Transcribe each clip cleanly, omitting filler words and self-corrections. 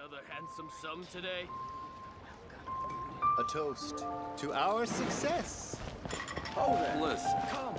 Another handsome sum today? A toast to our success. Oh, there. Listen. Come.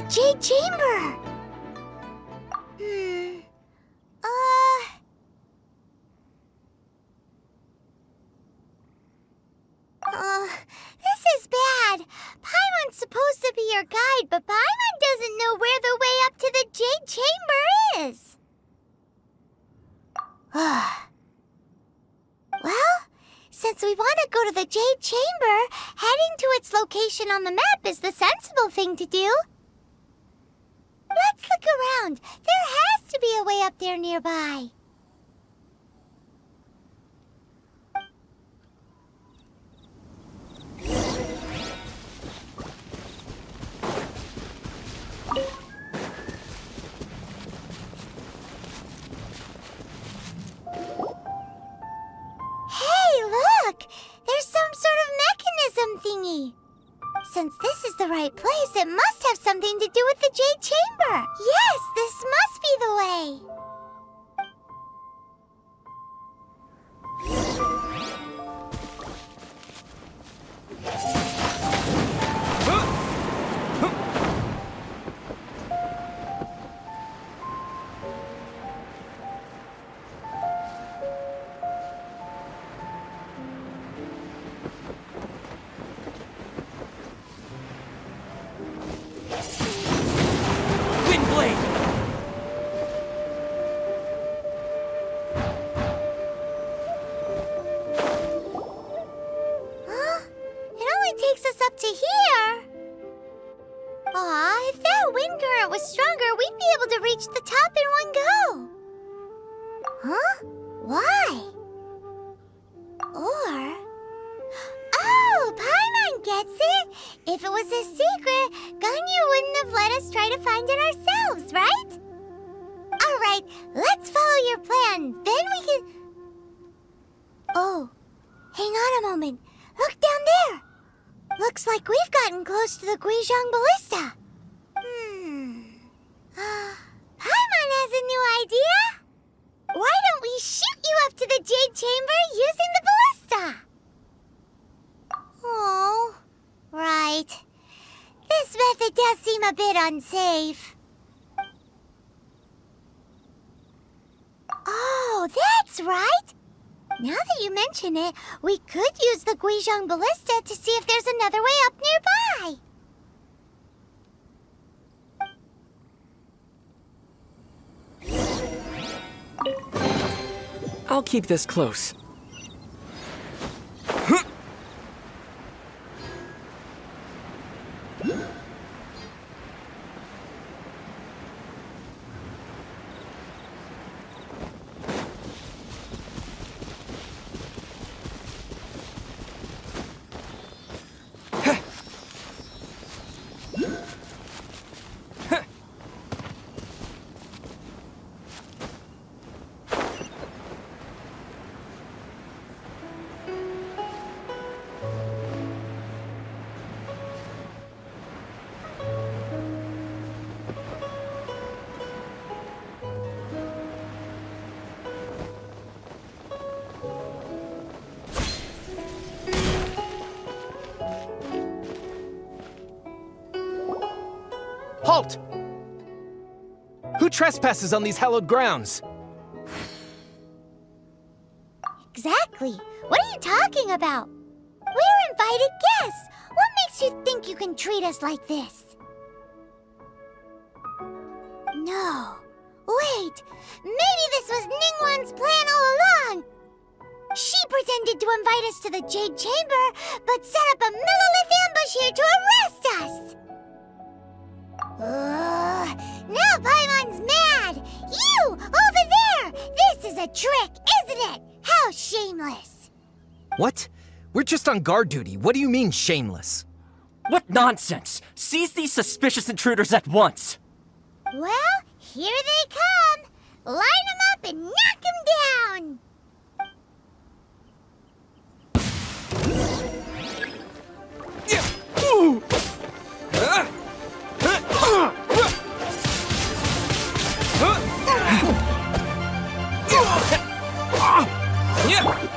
Jade Chamber! This is bad. Paimon's supposed to be your guide, but Paimon doesn't know where the way up to the Jade Chamber is. Well, since we want to go to the Jade Chamber, heading to its location on the map is the sensible thing to do. Let's look around. There has to be a way up there nearby. Hey, look! There's some sort of mechanism thingy. Since this is the right place, it must have something to do with the Jade Chamber. Yes, this must be the way. To here? Aw, if that wind current was stronger, we'd be able to reach the top in one go. Huh? Why? Or... Oh, Paimon gets it! If it was a secret, Ganyu wouldn't have let us try to find it ourselves, right? Alright, let's follow your plan. Then we can... Oh, hang on a moment. Look down there! Looks like we've gotten close to the Guizhong Ballista. Paimon has a new idea. Why don't we shoot you up to the Jade Chamber using the ballista? Oh, right. This method does seem a bit unsafe. Oh, that's right. Now that you mention it, we could use the Guizhong Ballista to see if there's another way up nearby. I'll keep this close. Halt! Who trespasses on these hallowed grounds? Exactly. What are you talking about? We're invited guests. What makes you think you can treat us like this? No. Wait. Maybe this was Ningguang's plan all along. She pretended to invite us to the Jade Chamber, but set up a millilith ambush here to arrest us. Now Paimon's mad! You! Over there! This is a trick, isn't it? How shameless! What? We're just on guard duty. What do you mean, shameless? What nonsense! Seize these suspicious intruders at once! Well, here they come! Line them up and knock them down!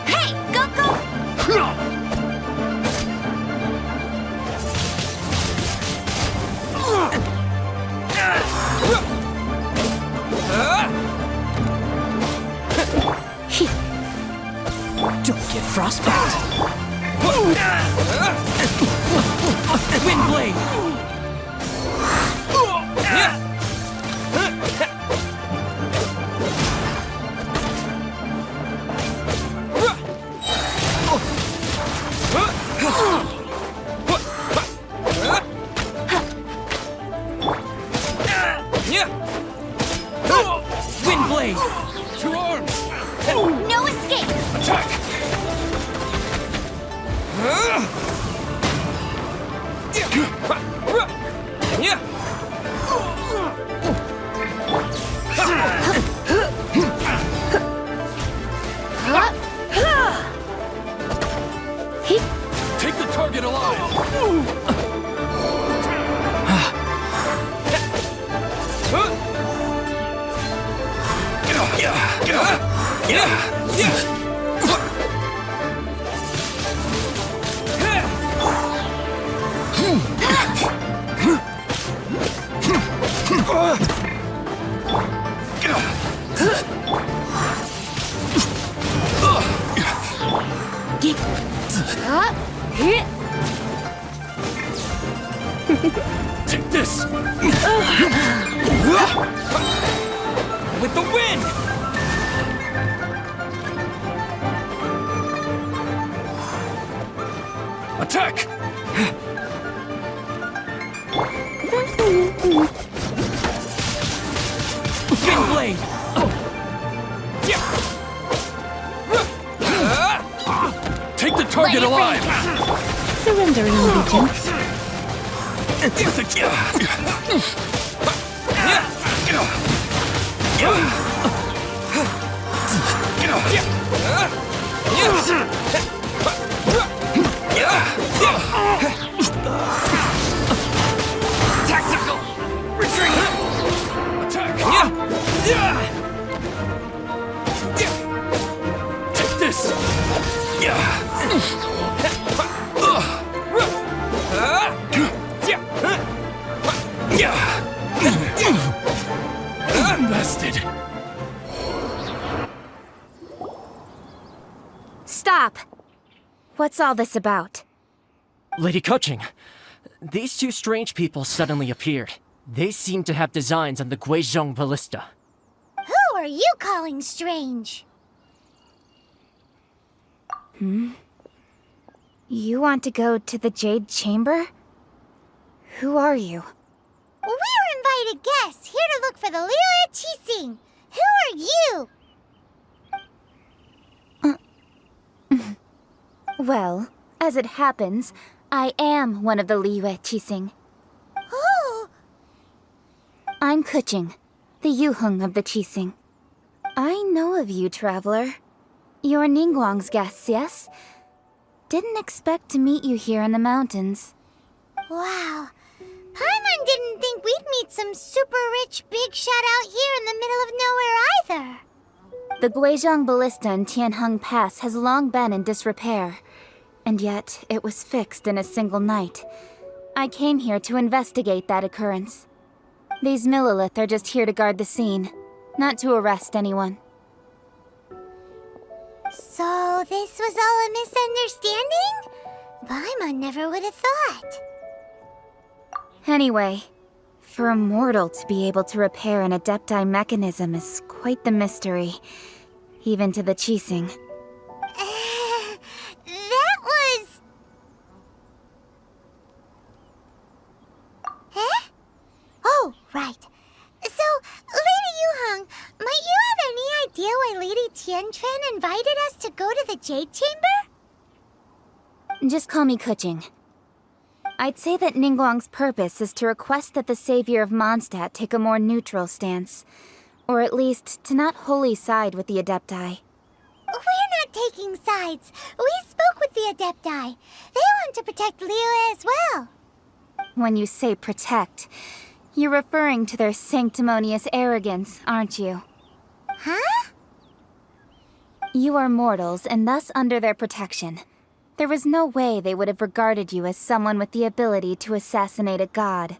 Hey, go! Take the target alive! Take this! With the wind! Attack! Big blade! Take the target alive! Surrendering allegiance. Tactical! Retreat! Attack! Take this! Bested! Stop! What's all this about? Lady Coaching, these two strange people suddenly appeared. They seem to have designs on the Guizhong ballista. Who are you calling strange? You want to go to the Jade Chamber? Who are you? We're invited guests here to look for the Liyue Qixing. Who are you? Well, as it happens, I am one of the Liyue Qixing. Oh, I'm Kuching, the Yuheng of the Qixing. I know of you, traveler. You're Ningguang's guests, yes? Didn't expect to meet you here in the mountains. wow. Paimon didn't think we'd meet some super rich big shot out here in the middle of nowhere either. The Guizhong Ballista in Tianheng Pass has long been in disrepair, and yet it was fixed in a single night. I came here to investigate that occurrence. These Millilith are just here to guard the scene, not to arrest anyone. So this was all a misunderstanding? Paimon never would have thought. Anyway, for a mortal to be able to repair an Adepti mechanism is quite the mystery, even to the Qixing. That was... Huh? Oh, right. So, Lady Yuheng, might you have any idea why Lady Tianquan invited us to go to the Jade Chamber? Just call me Kuching. I'd say that Ningguang's purpose is to request that the savior of Mondstadt take a more neutral stance. Or at least, to not wholly side with the Adepti. We're not taking sides. We spoke with the Adepti. They want to protect Liyue as well. When you say protect, you're referring to their sanctimonious arrogance, aren't you? Huh? You are mortals and thus under their protection. There was no way they would have regarded you as someone with the ability to assassinate a god.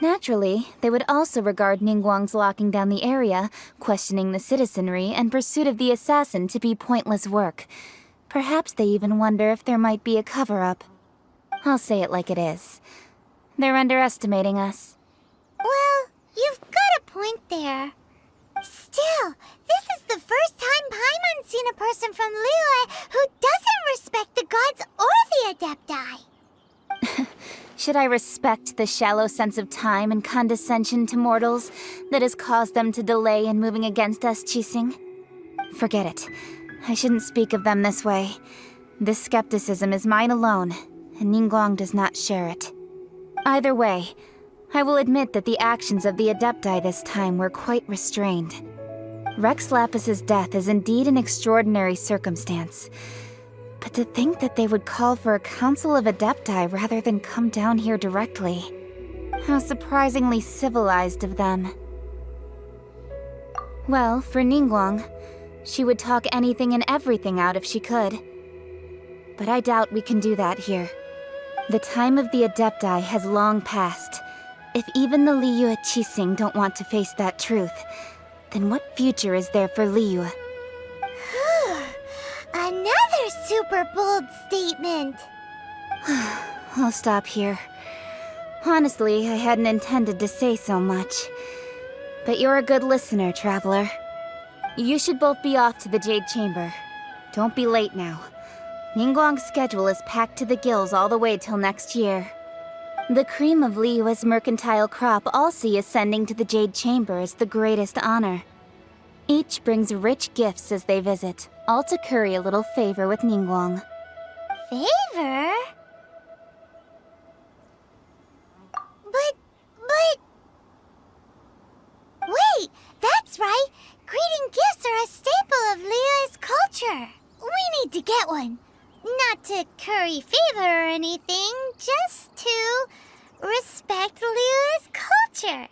Naturally, they would also regard Ningguang's locking down the area, questioning the citizenry, and pursuit of the assassin to be pointless work. Perhaps they even wonder if there might be a cover-up. I'll say it like it is. They're underestimating us. Well, you've got a point there. Still, this is the first time Paimon's seen a person from Liyue who doesn't respect the gods or the Adepti. Should I respect the shallow sense of time and condescension to mortals that has caused them to delay in moving against us, Qixing? Forget it. I shouldn't speak of them this way. This skepticism is mine alone, and Ningguang does not share it. Either way, I will admit that the actions of the Adepti this time were quite restrained. Rex Lapis's death is indeed an extraordinary circumstance. But to think that they would call for a council of Adepti rather than come down here directly. How surprisingly civilized of them. Well, for Ningguang, she would talk anything and everything out if she could. But I doubt we can do that here. The time of the Adepti has long passed. If even the Liyue Qixing don't want to face that truth, then what future is there for Liyue? Another super bold statement. I'll stop here. Honestly, I hadn't intended to say so much. But you're a good listener, Traveler. You should both be off to the Jade Chamber. Don't be late now. Ningguang's schedule is packed to the gills all the way till next year. The cream of Liyue's mercantile crop all see ascending to the Jade Chamber is the greatest honor. Each brings rich gifts as they visit, all to curry a little favor with Ningguang. Favor? But... Wait, that's right! Greeting gifts are a staple of Liyue's culture. We need to get one. Not to curry favor or anything, just to respect Liyue's culture.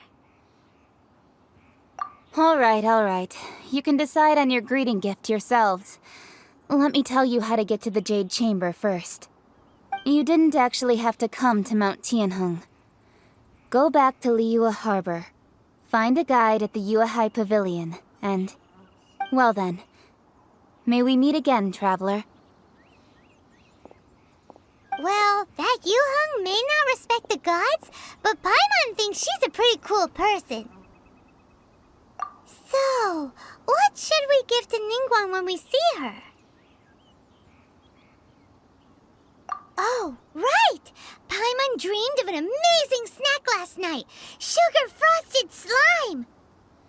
Alright. You can decide on your greeting gift yourselves. Let me tell you how to get to the Jade Chamber first. You didn't actually have to come to Mount Tianheng. Go back to Liyue Harbor. Find a guide at the Yuehai Pavilion, and... well then. May we meet again, Traveler. Well, that Yuheng may not respect the gods, but Paimon thinks she's a pretty cool person. So, what should we give to Ningguang when we see her? Oh, right! Paimon dreamed of an amazing snack last night! Sugar-frosted slime!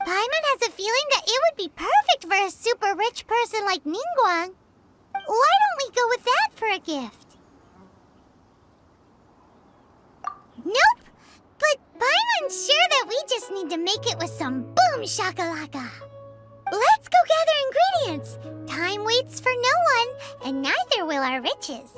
Paimon has a feeling that it would be perfect for a super rich person like Ningguang. Why don't we go with that for a gift? Nope! But Paimon's sure that we just need to make it with some boom shakalaka. Let's go gather ingredients. Time waits for no one, and neither will our riches.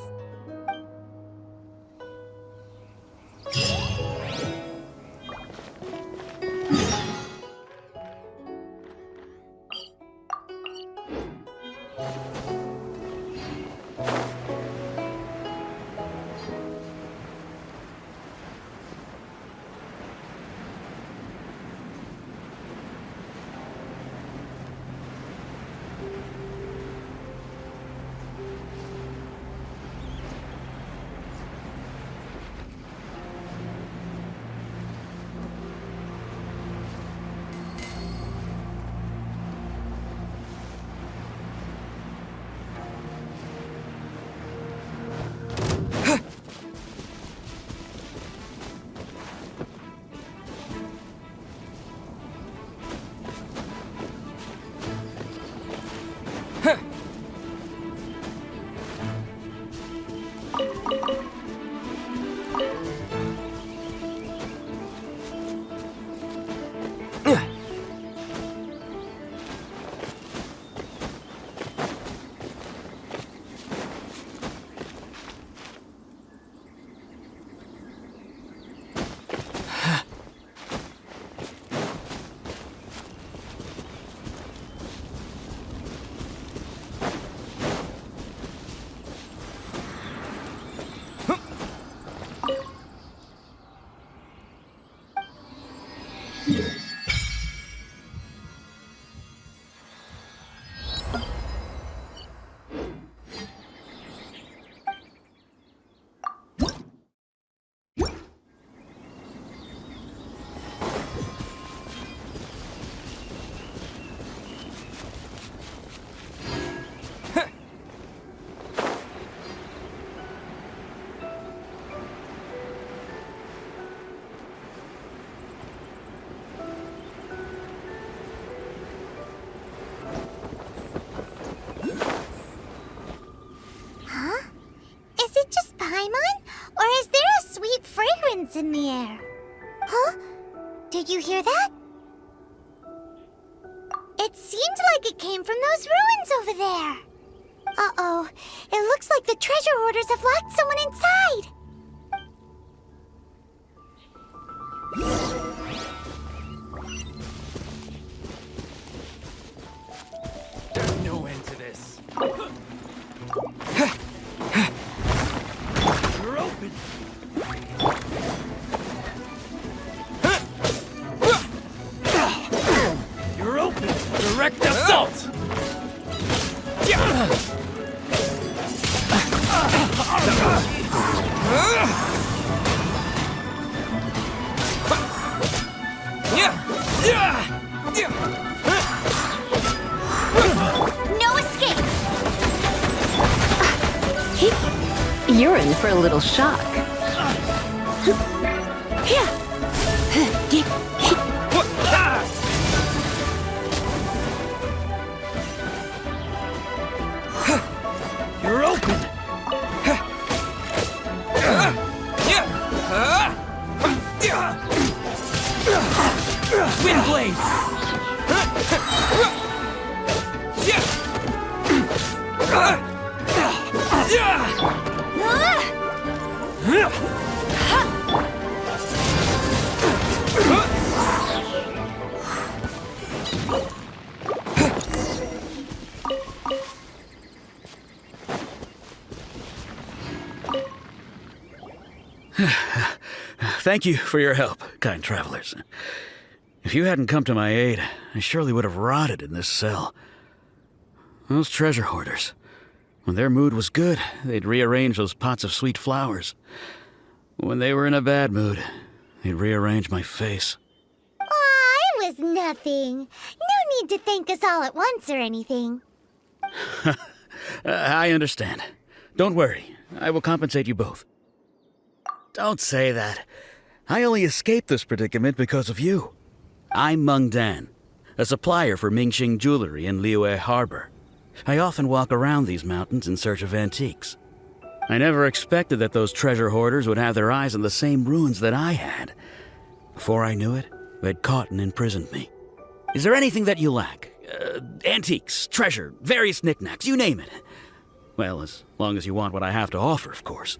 presence in the air. Huh? Did you hear that? It seemed like it came from those ruins over there. Uh-oh. It looks like the treasure hoarders have locked someone inside. There's no end to this. You're open. You're open. Direct assault. No escape! You're in for a little shock. You're open. Wind blade. Thank you for your help, kind travelers. If you hadn't come to my aid, I surely would have rotted in this cell. Those treasure hoarders, when their mood was good, they'd rearrange those pots of sweet flowers. When they were in a bad mood, they'd rearrange my face. Aw, it was nothing. No need to thank us all at once or anything. I understand. Don't worry, I will compensate you both. Don't say that. I only escaped this predicament because of you. I'm Meng Dan, a supplier for Mingxing jewelry in Liyue Harbor. I often walk around these mountains in search of antiques. I never expected that those treasure hoarders would have their eyes on the same ruins that I had. Before I knew it, they'd caught and imprisoned me. Is there anything that you lack? Antiques, treasure, various knickknacks, you name it. Well, as long as you want what I have to offer, of course.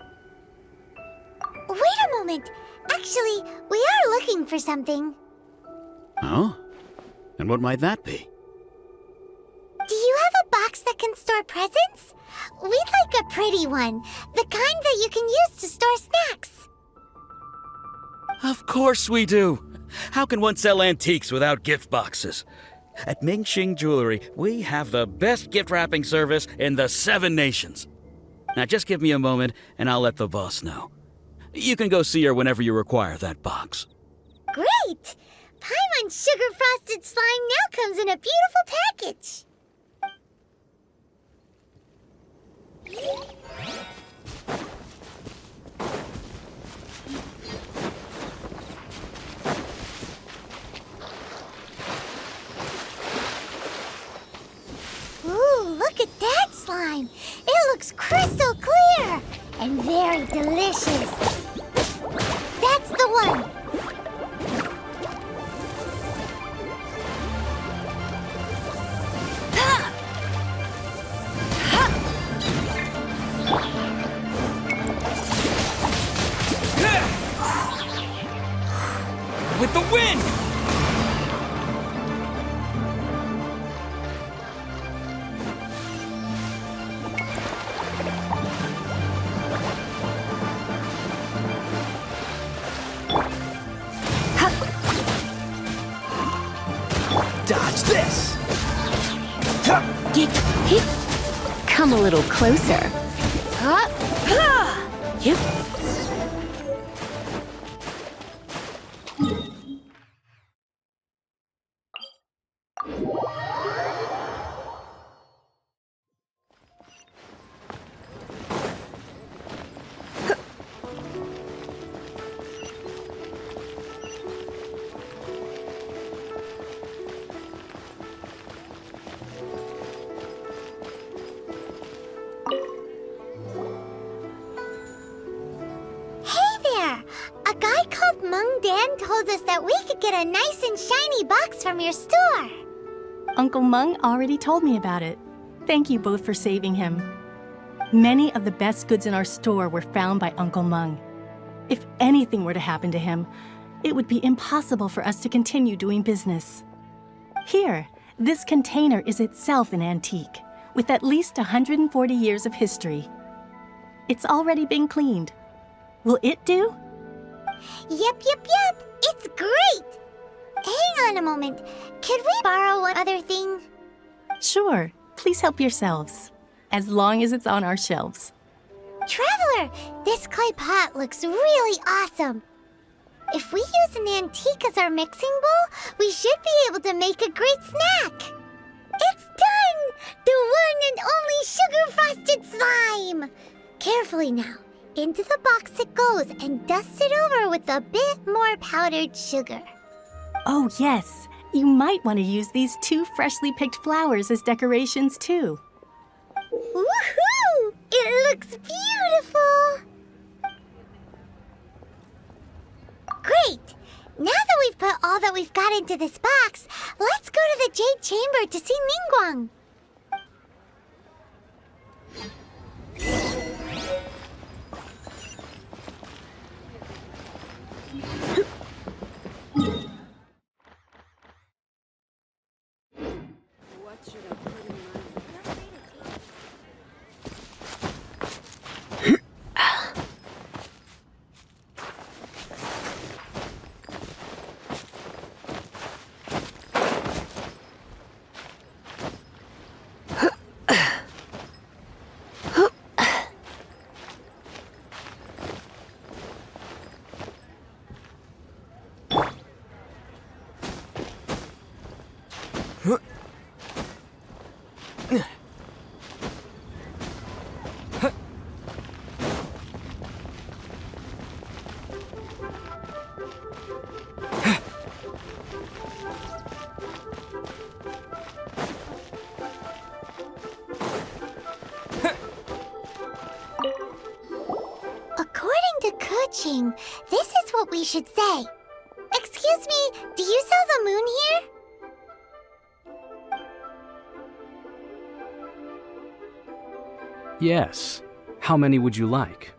Wait a moment. Actually, we are looking for something. Oh? And what might that be? Do you have a box that can store presents? We'd like a pretty one. The kind that you can use to store snacks. Of course we do. How can one sell antiques without gift boxes? At Mingxing Jewelry, we have the best gift wrapping service in the 7 nations. Now just give me a moment and I'll let the boss know. You can go see her whenever you require that box. Great! Paimon Sugar Frosted Slime now comes in a beautiful package. Ooh, look at that slime. It looks crystal clear and very delicious. That's the one. With the wind! Dodge this! Come a little closer. Yep. Dan told us that we could get a nice and shiny box from your store. Uncle Mung already told me about it. Thank you both for saving him. Many of the best goods in our store were found by Uncle Mung. If anything were to happen to him, it would be impossible for us to continue doing business. Here, this container is itself an antique, with at least 140 years of history. It's already been cleaned. Will it do? Yep. It's great. Hang on a moment. Could we borrow one other thing? Sure. Please help yourselves, as long as it's on our shelves. Traveler, this clay pot looks really awesome. If we use an antique as our mixing bowl, we should be able to make a great snack. It's done! The one and only sugar-frosted slime! Carefully now. Into the box it goes and dust it over with a bit more powdered sugar. Oh, yes. You might want to use these 2 freshly picked flowers as decorations, too. Woohoo! It looks beautiful! Great! Now that we've put all that we've got into this box, let's go to the Jade Chamber to see Ningguang. According to Kuching, this is what we should say. Excuse me, do you sell the moon here? Yes. How many would you like?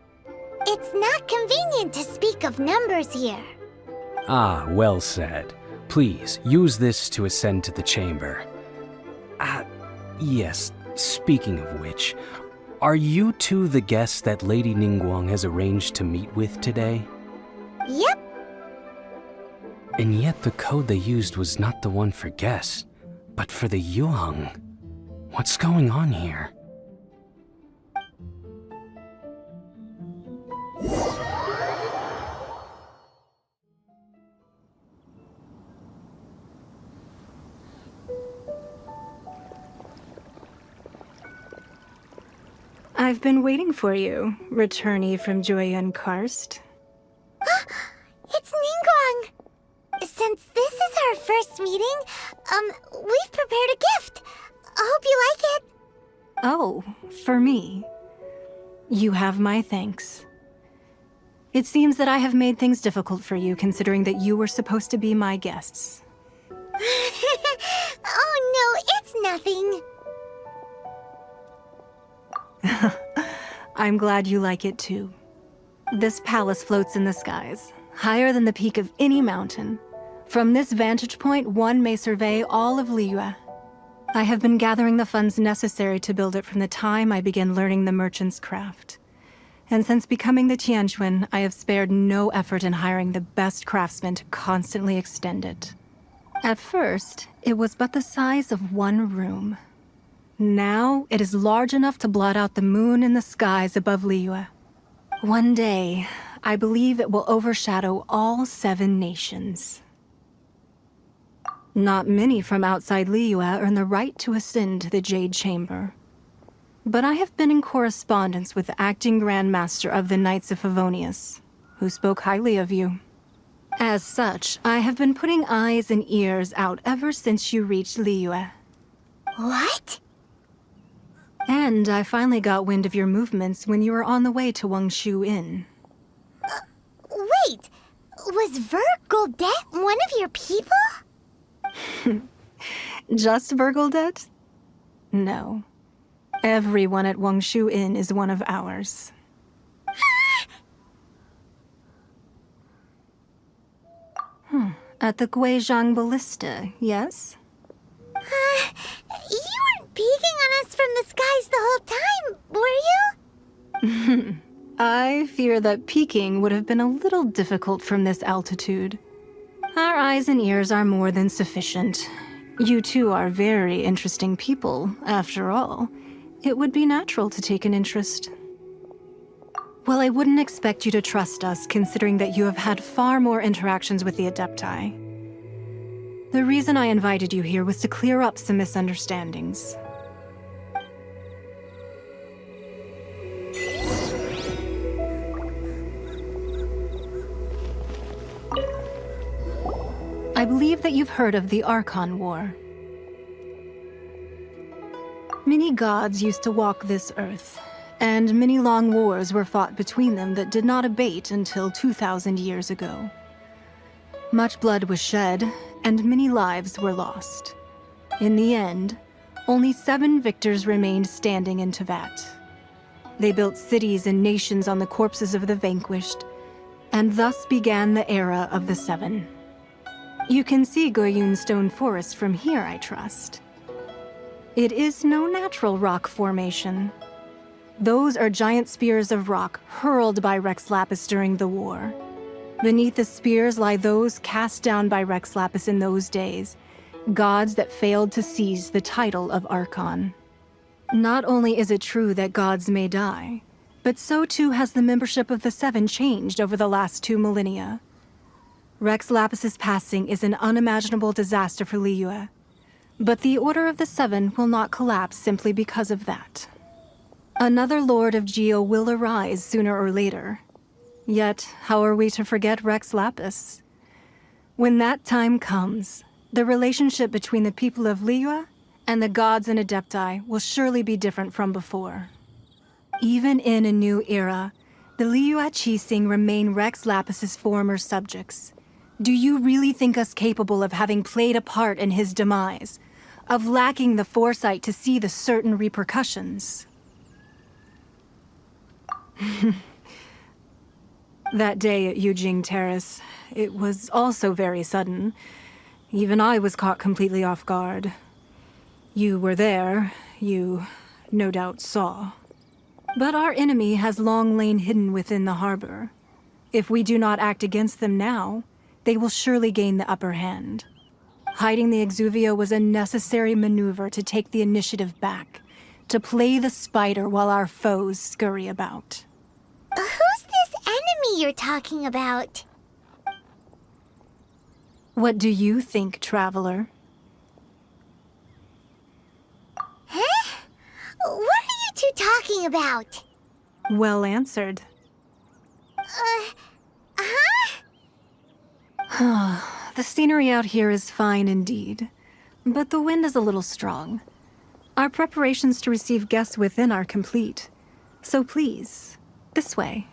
It's not convenient to speak of numbers here. Ah, well said. Please, use this to ascend to the chamber. Yes, speaking of which, are you two the guests that Lady Ningguang has arranged to meet with today? Yep. And yet the code they used was not the one for guests, but for the Yuang. What's going on here? I've been waiting for you, returnee from Joyun Karst. It's Ningguang! Since this is our first meeting, we've prepared a gift. I hope you like it. Oh, for me. You have my thanks. It seems that I have made things difficult for you, considering that you were supposed to be my guests. Oh no, it's nothing. I'm glad you like it too. This palace floats in the skies, higher than the peak of any mountain. From this vantage point, one may survey all of Liyue. I have been gathering the funds necessary to build it from the time I began learning the merchant's craft. And since becoming the Tianquan, I have spared no effort in hiring the best craftsmen to constantly extend it. At first, it was but the size of one room. Now, it is large enough to blot out the moon in the skies above Liyue. One day, I believe it will overshadow all 7 nations. Not many from outside Liyue earn the right to ascend to the Jade Chamber. But I have been in correspondence with the acting Grand Master of the Knights of Favonius, who spoke highly of you. As such, I have been putting eyes and ears out ever since you reached Liyue. What? And I finally got wind of your movements when you were on the way to Wangshu Inn. Wait! Was Vergoldet one of your people? Just Vergoldet? No. Everyone at Wangshu Inn is one of ours. At the Guizhang Ballista, yes? You weren't peeking on us from the skies the whole time, were you? I fear that peeking would have been a little difficult from this altitude. Our eyes and ears are more than sufficient. You two are very interesting people, after all. It would be natural to take an interest. Well, I wouldn't expect you to trust us, considering that you have had far more interactions with the Adepti. The reason I invited you here was to clear up some misunderstandings. I believe that you've heard of the Archon War. Many gods used to walk this earth, and many long wars were fought between them that did not abate until 2,000 years ago. Much blood was shed, and many lives were lost. In the end, only 7 victors remained standing in Teyvat. They built cities and nations on the corpses of the vanquished, and thus began the era of the 7. You can see Goyun Stone Forest from here, I trust. It is no natural rock formation. Those are giant spears of rock hurled by Rex Lapis during the war. Beneath the spears lie those cast down by Rex Lapis in those days, gods that failed to seize the title of Archon. Not only is it true that gods may die, but so too has the membership of the 7 changed over the last 2 millennia. Rex Lapis's passing is an unimaginable disaster for Liyue, but the Order of the 7 will not collapse simply because of that. Another Lord of Geo will arise sooner or later. Yet, how are we to forget Rex Lapis? When that time comes, the relationship between the people of Liyue and the gods and Adepti will surely be different from before. Even in a new era, the Liyue Qixing remain Rex Lapis's former subjects. Do you really think us capable of having played a part in his demise, of lacking the foresight to see the certain repercussions? That day at Yujing Terrace, it was also very sudden. Even I was caught completely off guard. You were there, you no doubt saw. But our enemy has long lain hidden within the harbor. If we do not act against them now, they will surely gain the upper hand. Hiding the Exuvio was a necessary maneuver to take the initiative back, to play the spider while our foes scurry about. Who's this enemy you're talking about? What do you think, traveler? Huh? What are you two talking about? Well answered. The scenery out here is fine indeed, but the wind is a little strong. Our preparations to receive guests within are complete, so please, this way.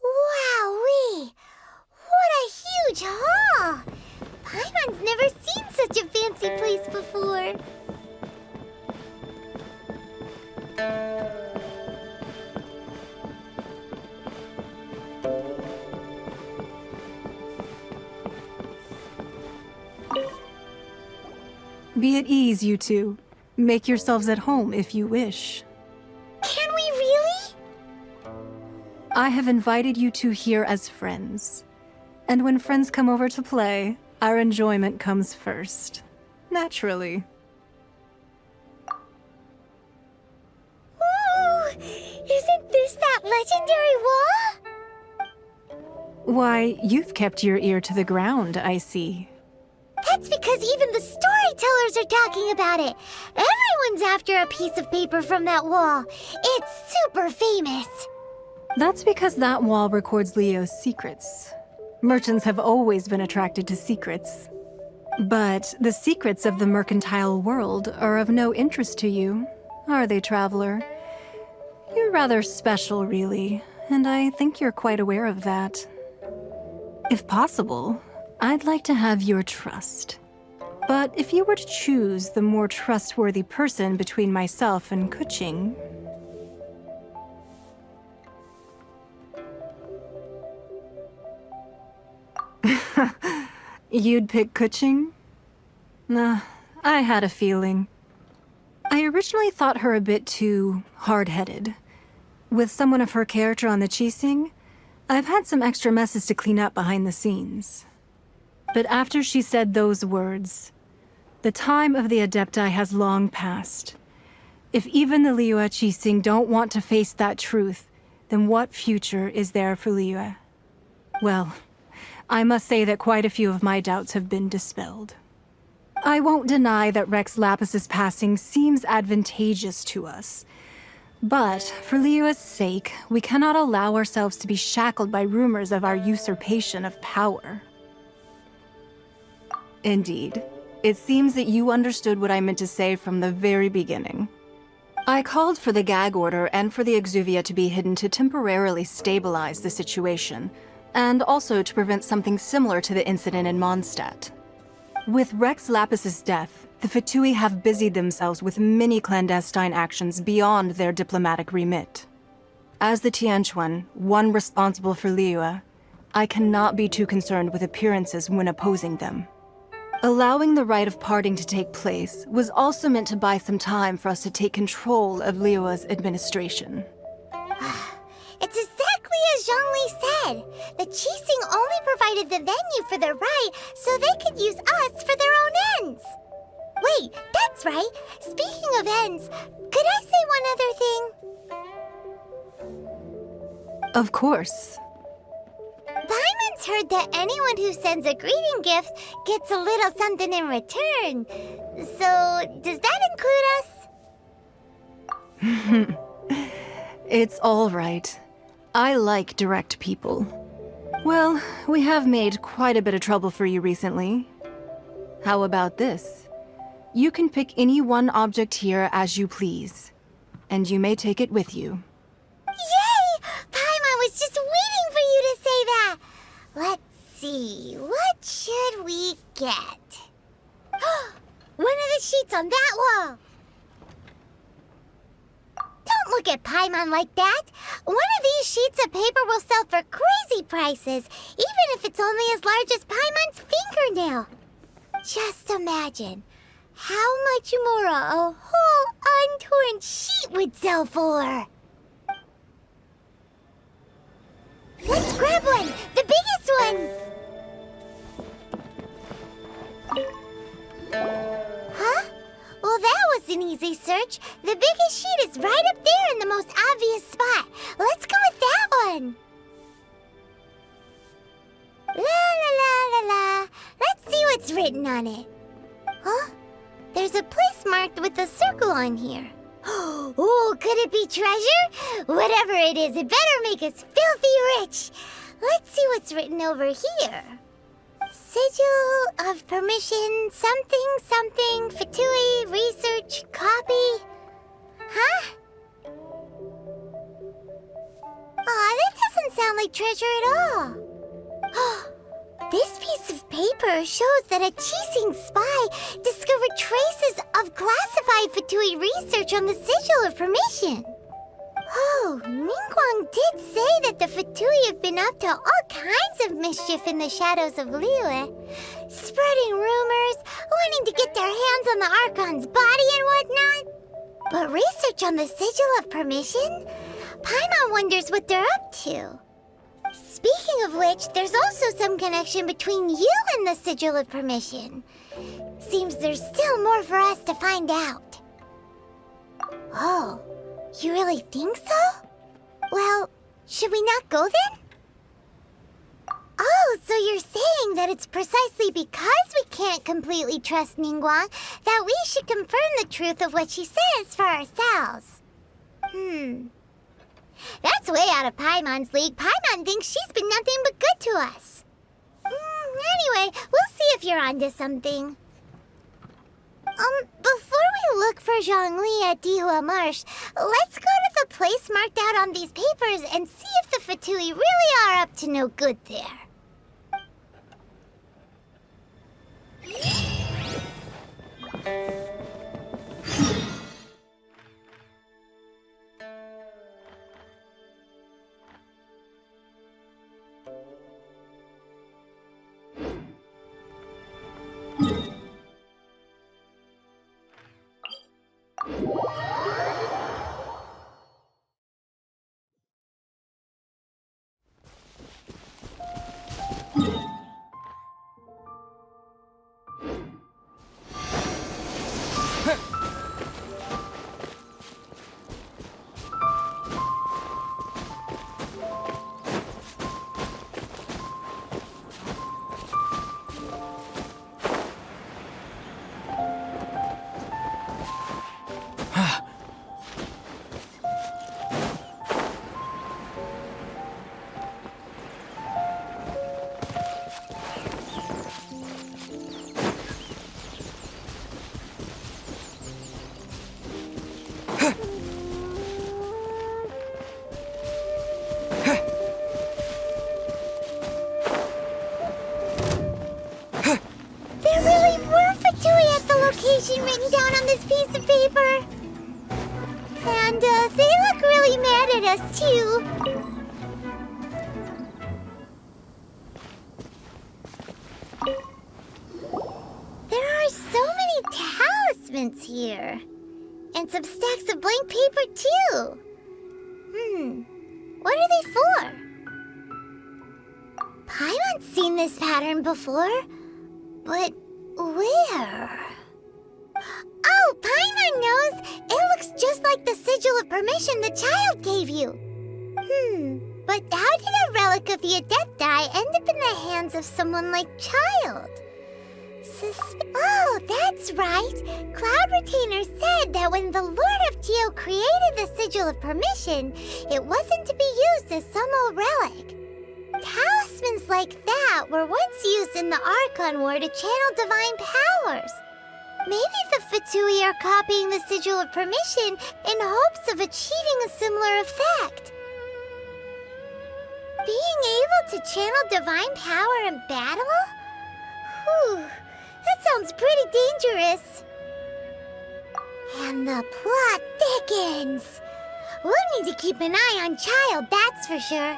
Wowee! What a huge hall! Paimon's never seen such a fancy place before. Be at ease, you two. Make yourselves at home if you wish. Can we really? I have invited you two here as friends. And when friends come over to play, our enjoyment comes first. Naturally. Ooh! Isn't this that legendary wall? Why, you've kept your ear to the ground, I see. That's because even the storytellers are talking about it. Everyone's after a piece of paper from that wall. It's super famous. That's because that wall records Leo's secrets. Merchants have always been attracted to secrets. But the secrets of the mercantile world are of no interest to you, are they, traveler? You're rather special, really, and I think you're quite aware of that. If possible, I'd like to have your trust. But if you were to choose the more trustworthy person between myself and Kuching, you'd pick Kuching? Nah, I had a feeling. I originally thought her a bit too hard-headed. With someone of her character on the Qixing, I've had some extra messes to clean up behind the scenes. But after she said those words, the time of the Adepti has long passed. If even the Liyue Qixing don't want to face that truth, then what future is there for Liyue? Well, I must say that quite a few of my doubts have been dispelled. I won't deny that Rex Lapis's passing seems advantageous to us. But for Liyue's sake, we cannot allow ourselves to be shackled by rumors of our usurpation of power. Indeed, it seems that you understood what I meant to say from the very beginning. I called for the gag order and for the exuvia to be hidden to temporarily stabilize the situation, and also to prevent something similar to the incident in Mondstadt. With Rex Lapis's death, the Fatui have busied themselves with many clandestine actions beyond their diplomatic remit. As the Tianquan, one responsible for Liyue, I cannot be too concerned with appearances when opposing them. Allowing the rite of parting to take place was also meant to buy some time for us to take control of Liyue's administration. It's exactly as Zhongli said. The Qixing only provided the venue for the rite so they could use us for their own ends. Wait, that's right. Speaking of ends, could I say one other thing? Of course. Paimon's heard that anyone who sends a greeting gift gets a little something in return. So, does that include us? It's all right. I like direct people. Well, we have made quite a bit of trouble for you recently. How about this? You can pick any one object here as you please, and you may take it with you. Yay! Paimon was just waiting for you to say that! Let's see, what should we get? One of the sheets on that wall! Don't look at Paimon like that! One of these sheets of paper will sell for crazy prices, even if it's only as large as Paimon's fingernail. Just imagine how much more a whole untorn sheet would sell for. Let's grab one! The biggest one! Huh? Well, that was an easy search. The biggest sheet is right up there in the most obvious spot. Let's go with that one. La la la la la. Let's see what's written on it. Huh? There's a place marked with a circle on here. Oh, could it be treasure? Whatever it is, it better make us filthy rich. Let's see what's written over here. Sigil of permission, something, something, Fatui, research, copy. Huh? Aw, that doesn't sound like treasure at all. This piece of paper shows that a Qixing spy discovered traces of classified Fatui research on the Sigil of Permission. Oh, Ningguang did say that the Fatui have been up to all kinds of mischief in the shadows of Liyue, spreading rumors, wanting to get their hands on the Archon's body and whatnot. But research on the Sigil of Permission? Paimon wonders what they're up to. Speaking of which, there's also some connection between you and the Sigil of Permission. Seems there's still more for us to find out. Oh, you really think so? Well, should we not go then? Oh, so you're saying that it's precisely because we can't completely trust Ningguang that we should confirm the truth of what she says for ourselves. That's way out of Paimon's league. Paimon thinks she's been nothing but good to us. Anyway, we'll see if you're onto something. Before we look for Zhongli at Dihua Marsh, let's go to the place marked out on these papers and see if the Fatui really are up to no good there. Written down on this piece of paper. And they look really mad at us too. There are so many talismans here. And some stacks of blank paper too. What are they for? Paimon's seen this pattern before. But where? Oh, Paimon knows! It looks just like the sigil of permission the child gave you. But how did a relic of the Adepti end up in the hands of someone like Childe? Oh, that's right! Cloud Retainer said that when the Lord of Geo created the sigil of permission, it wasn't to be used as some old relic. Talismans like that were once used in the Archon War to channel divine powers. Maybe the Fatui are copying the sigil of permission in hopes of achieving a similar effect. Being able to channel divine power in battle? That sounds pretty dangerous. And the plot thickens. We'll need to keep an eye on Childe, that's for sure.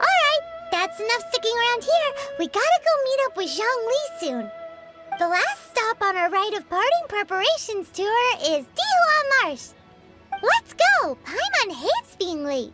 Alright, that's enough sticking around here. We gotta go meet up with Zhongli soon. The last stop on our rite of parting preparations tour is Dihua Marsh. Let's go! Paimon hates being late.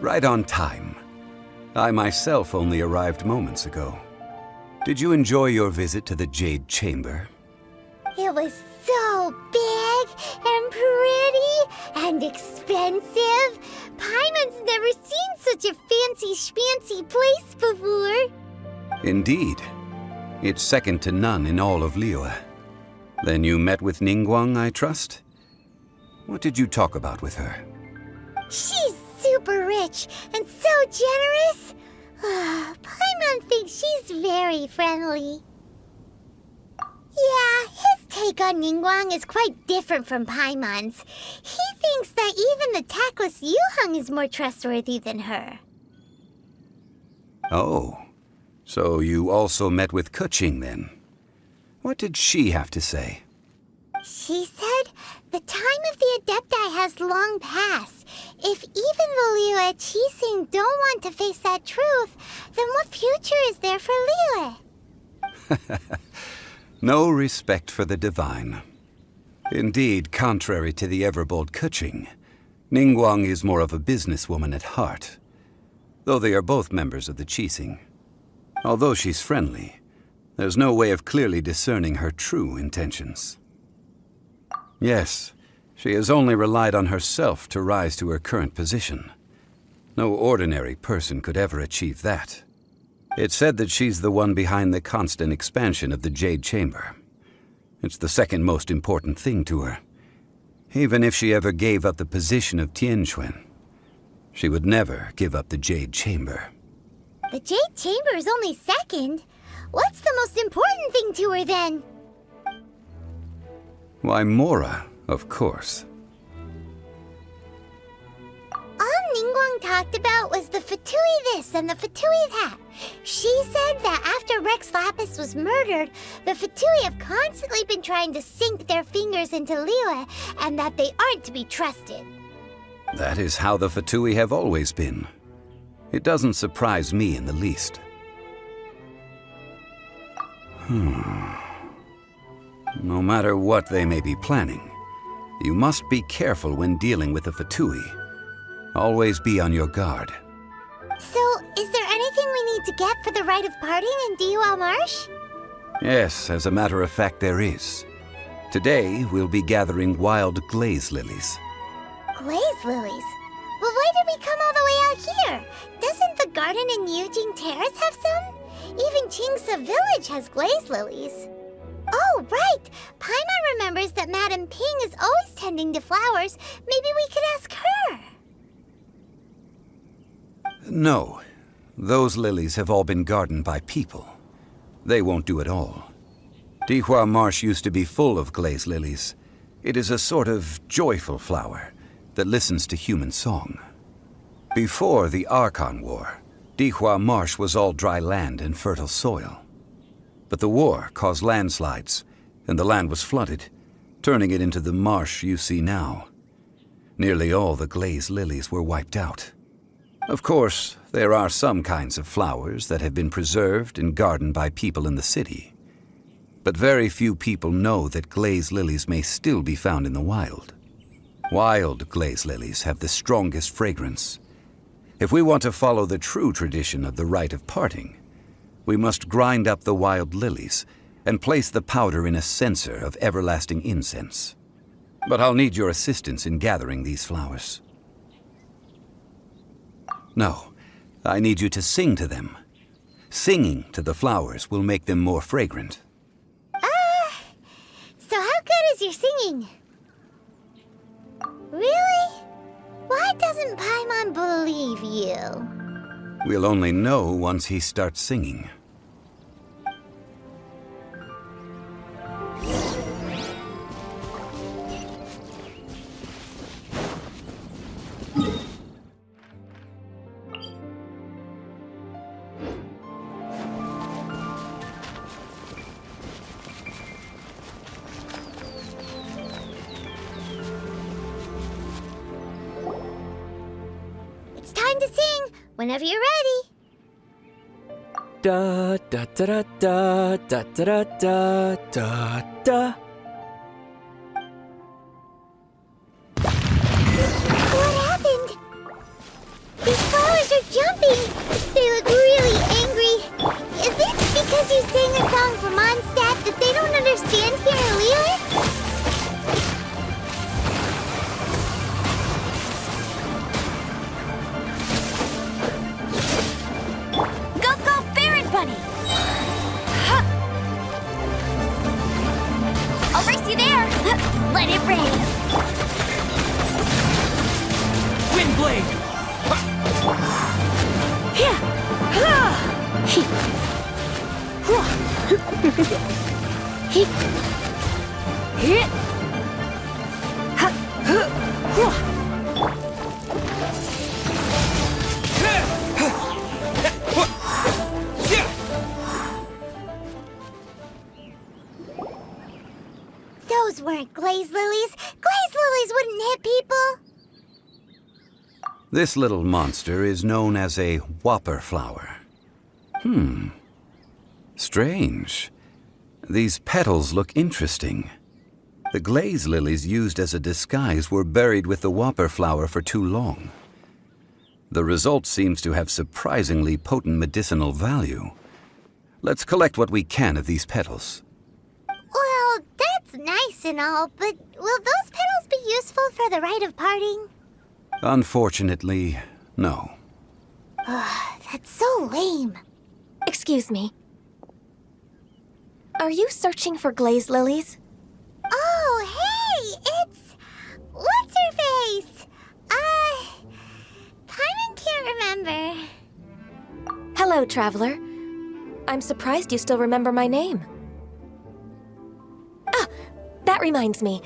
Right on time. I myself only arrived moments ago. Did you enjoy your visit to the Jade Chamber? It was so big and pretty and expensive. Paimon's never seen such a fancy schmancy place before. Indeed. It's second to none in all of Liyue. Then you met with Ningguang, I trust? What did you talk about with her? She's super rich and so generous. Paimon thinks she's very friendly. Yeah, his take on Ningguang is quite different from Paimon's. He thinks that even the tactless Yuheng is more trustworthy than her. Oh, So you also met with Keqing then? What did she have to say? She said the time of the Adepti has long passed. If even the Liyue Qixing don't want to face that truth, then what future is there for Liyue? No respect for the divine. Indeed, contrary to the ever-bold Keqing, Ningguang is more of a businesswoman at heart, though they are both members of the Qixing. Although she's friendly, there's no way of clearly discerning her true intentions. Yes, she has only relied on herself to rise to her current position. No ordinary person could ever achieve that. It's said that she's the one behind the constant expansion of the Jade Chamber. It's the second most important thing to her. Even if she ever gave up the position of Tianquan, she would never give up the Jade Chamber. The Jade Chamber is only second. What's the most important thing to her then? Why, Mora, of course. All Ningguang talked about was the Fatui this and the Fatui that. She said that after Rex Lapis was murdered, the Fatui have constantly been trying to sink their fingers into Liyue, and that they aren't to be trusted. That is how the Fatui have always been. It doesn't surprise me in the least. No matter what they may be planning, you must be careful when dealing with the Fatui. Always be on your guard. So, is there anything we need to get for the rite of parting in Dihua Marsh? Yes, as a matter of fact, there is. Today, we'll be gathering wild glaze lilies. Glaze lilies? But why did we come all the way out here? Doesn't the garden in Yujing Terrace have some? Even Qingse Village has glaze lilies. Oh, right! Paimon remembers that Madame Ping is always tending to flowers. Maybe we could ask her. No. Those lilies have all been gardened by people. They won't do it all. Dihua Marsh used to be full of glaze lilies. It is a sort of joyful flower that listens to human song. Before the Archon War, Dihua Marsh was all dry land and fertile soil. But the war caused landslides, and the land was flooded, turning it into the marsh you see now. Nearly all the glaze lilies were wiped out. Of course, there are some kinds of flowers that have been preserved and gardened by people in the city. But very few people know that glaze lilies may still be found in the wild. Wild glaze lilies have the strongest fragrance. If we want to follow the true tradition of the rite of parting, we must grind up the wild lilies and place the powder in a censer of everlasting incense. But I'll need your assistance in gathering these flowers. No, I need you to sing to them. Singing to the flowers will make them more fragrant. So how good is your singing? Really? Why doesn't Paimon believe you? We'll only know once he starts singing. It's time to sing, whenever you're ready. Da da da da da da da da da da. What happened? These flowers are jumping. They look really angry. Is it because you sang a song for Mondstadt that they don't understand here in Liyue? I'll race you there! Let it rain! Wind blade! Those weren't glaze lilies. Glaze lilies wouldn't hit people. This little monster is known as a whopper flower. Strange. These petals look interesting. The glaze lilies used as a disguise were buried with the whopper flower for too long. The result seems to have surprisingly potent medicinal value. Let's collect what we can of these petals. Well, that's nice and all, but will those petals be useful for the rite of parting? Unfortunately, no. That's so lame. Excuse me. Are you searching for glaze lilies? Oh, hey! It's... What's-her-face? Paimon can't remember. Hello, traveler. I'm surprised you still remember my name. Ah, that reminds me.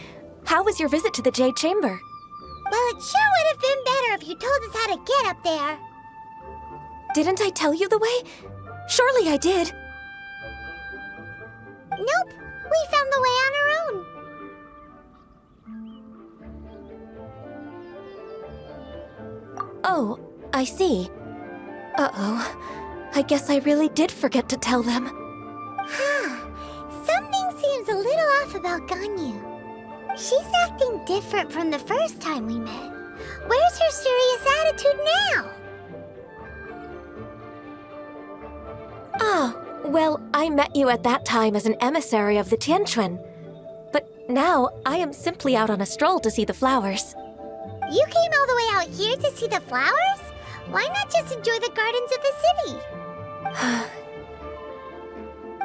How was your visit to the Jade Chamber? Well, it sure would have been better if you told us how to get up there. Didn't I tell you the way? Surely I did. Nope, we found the way on our own. Oh, I see. Uh-oh. I guess I really did forget to tell them. Something seems a little off about Ganyu. She's acting different from the first time we met. Where's her serious attitude now? Ah, well, I met you at that time as an emissary of the Tianquan. But now, I am simply out on a stroll to see the flowers. You came all the way out here to see the flowers? Why not just enjoy the gardens of the city?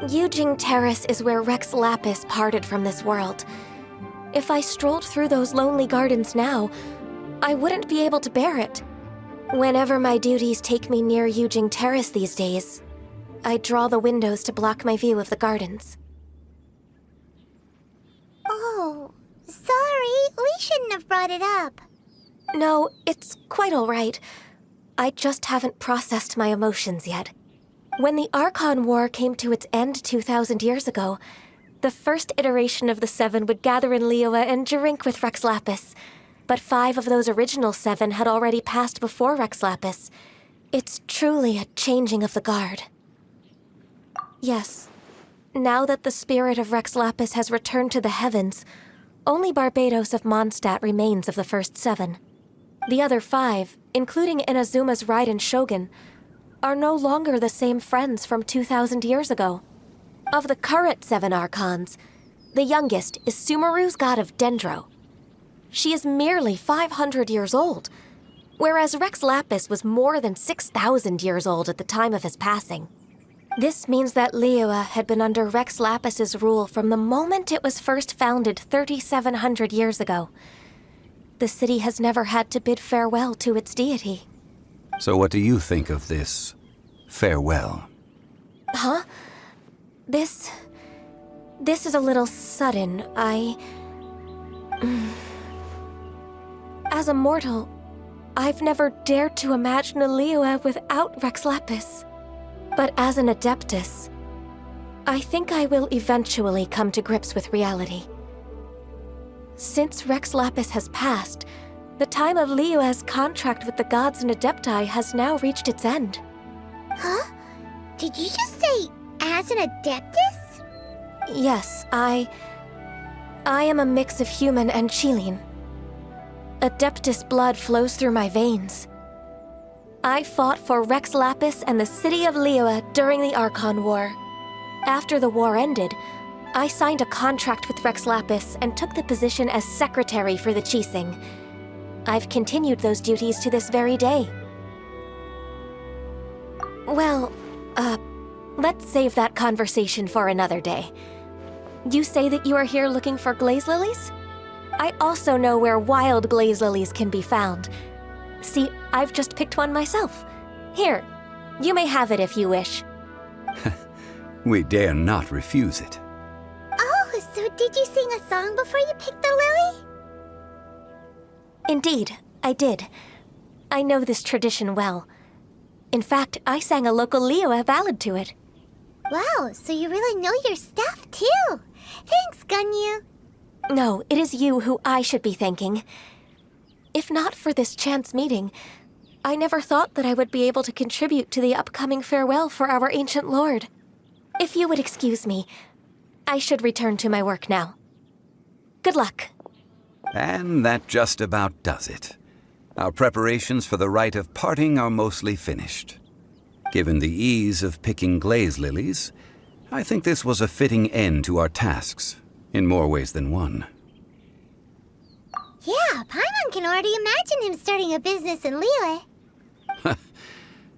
Yujing Terrace is where Rex Lapis parted from this world. If I strolled through those lonely gardens now, I wouldn't be able to bear it. Whenever my duties take me near Yujing Terrace these days, I draw the windows to block my view of the gardens. Oh, sorry, we shouldn't have brought it up. No, it's quite all right. I just haven't processed my emotions yet. When the Archon War came to its end 2,000 years ago, the first iteration of the Seven would gather in Liyue and drink with Rex Lapis. But 5 of those original 7 had already passed before Rex Lapis. It's truly a changing of the guard. Yes. Now that the spirit of Rex Lapis has returned to the heavens, only Barbados of Mondstadt remains of the first 7. The other 5, including Inazuma's Raiden Shogun, are no longer the same friends from 2,000 years ago. Of the current 7 Archons, the youngest is Sumeru's god of Dendro. She is merely 500 years old, whereas Rex Lapis was more than 6,000 years old at the time of his passing. This means that Liyue had been under Rex Lapis's rule from the moment it was first founded 3,700 years ago. The city has never had to bid farewell to its deity. So what do you think of this farewell? Huh? This is a little sudden. As a mortal, I've never dared to imagine a Liyue without Rex Lapis. But as an Adeptus, I think I will eventually come to grips with reality. Since Rex Lapis has passed, the time of Liyue's contract with the gods and Adepti has now reached its end. Huh? Did you just say, as an Adeptus? Yes, I am a mix of human and Chilean. Adeptus blood flows through my veins. I fought for Rex Lapis and the city of Liyue during the Archon War. After the war ended, I signed a contract with Rex Lapis and took the position as secretary for the Qixing. I've continued those duties to this very day. Well, let's save that conversation for another day. You say that you are here looking for glaze lilies? I also know where wild glaze lilies can be found. See, I've just picked one myself. Here, you may have it if you wish. We dare not refuse it. Oh, so did you sing a song before you picked the lily? Indeed, I did. I know this tradition well. In fact, I sang a local Liyue ballad to it. Wow, so you really know your stuff, too. Thanks, Ganyu. No, it is you who I should be thanking. If not for this chance meeting, I never thought that I would be able to contribute to the upcoming farewell for our ancient lord. If you would excuse me, I should return to my work now. Good luck. And that just about does it. Our preparations for the rite of parting are mostly finished. Given the ease of picking glaze lilies, I think this was a fitting end to our tasks, in more ways than one. Yeah, Paimon can already imagine him starting a business in Liyue.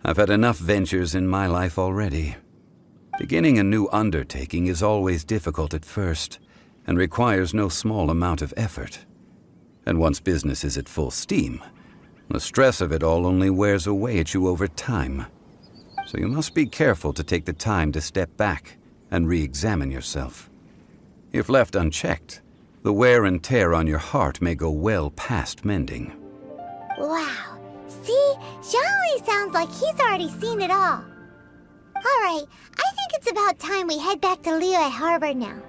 I've had enough ventures in my life already. Beginning a new undertaking is always difficult at first, and requires no small amount of effort. And once business is at full steam, the stress of it all only wears away at you over time. So you must be careful to take the time to step back and re-examine yourself. If left unchecked, the wear and tear on your heart may go well past mending. Wow. See? Zhongli sounds like he's already seen it all. Alright, I think it's about time we head back to Liyue Harbor now.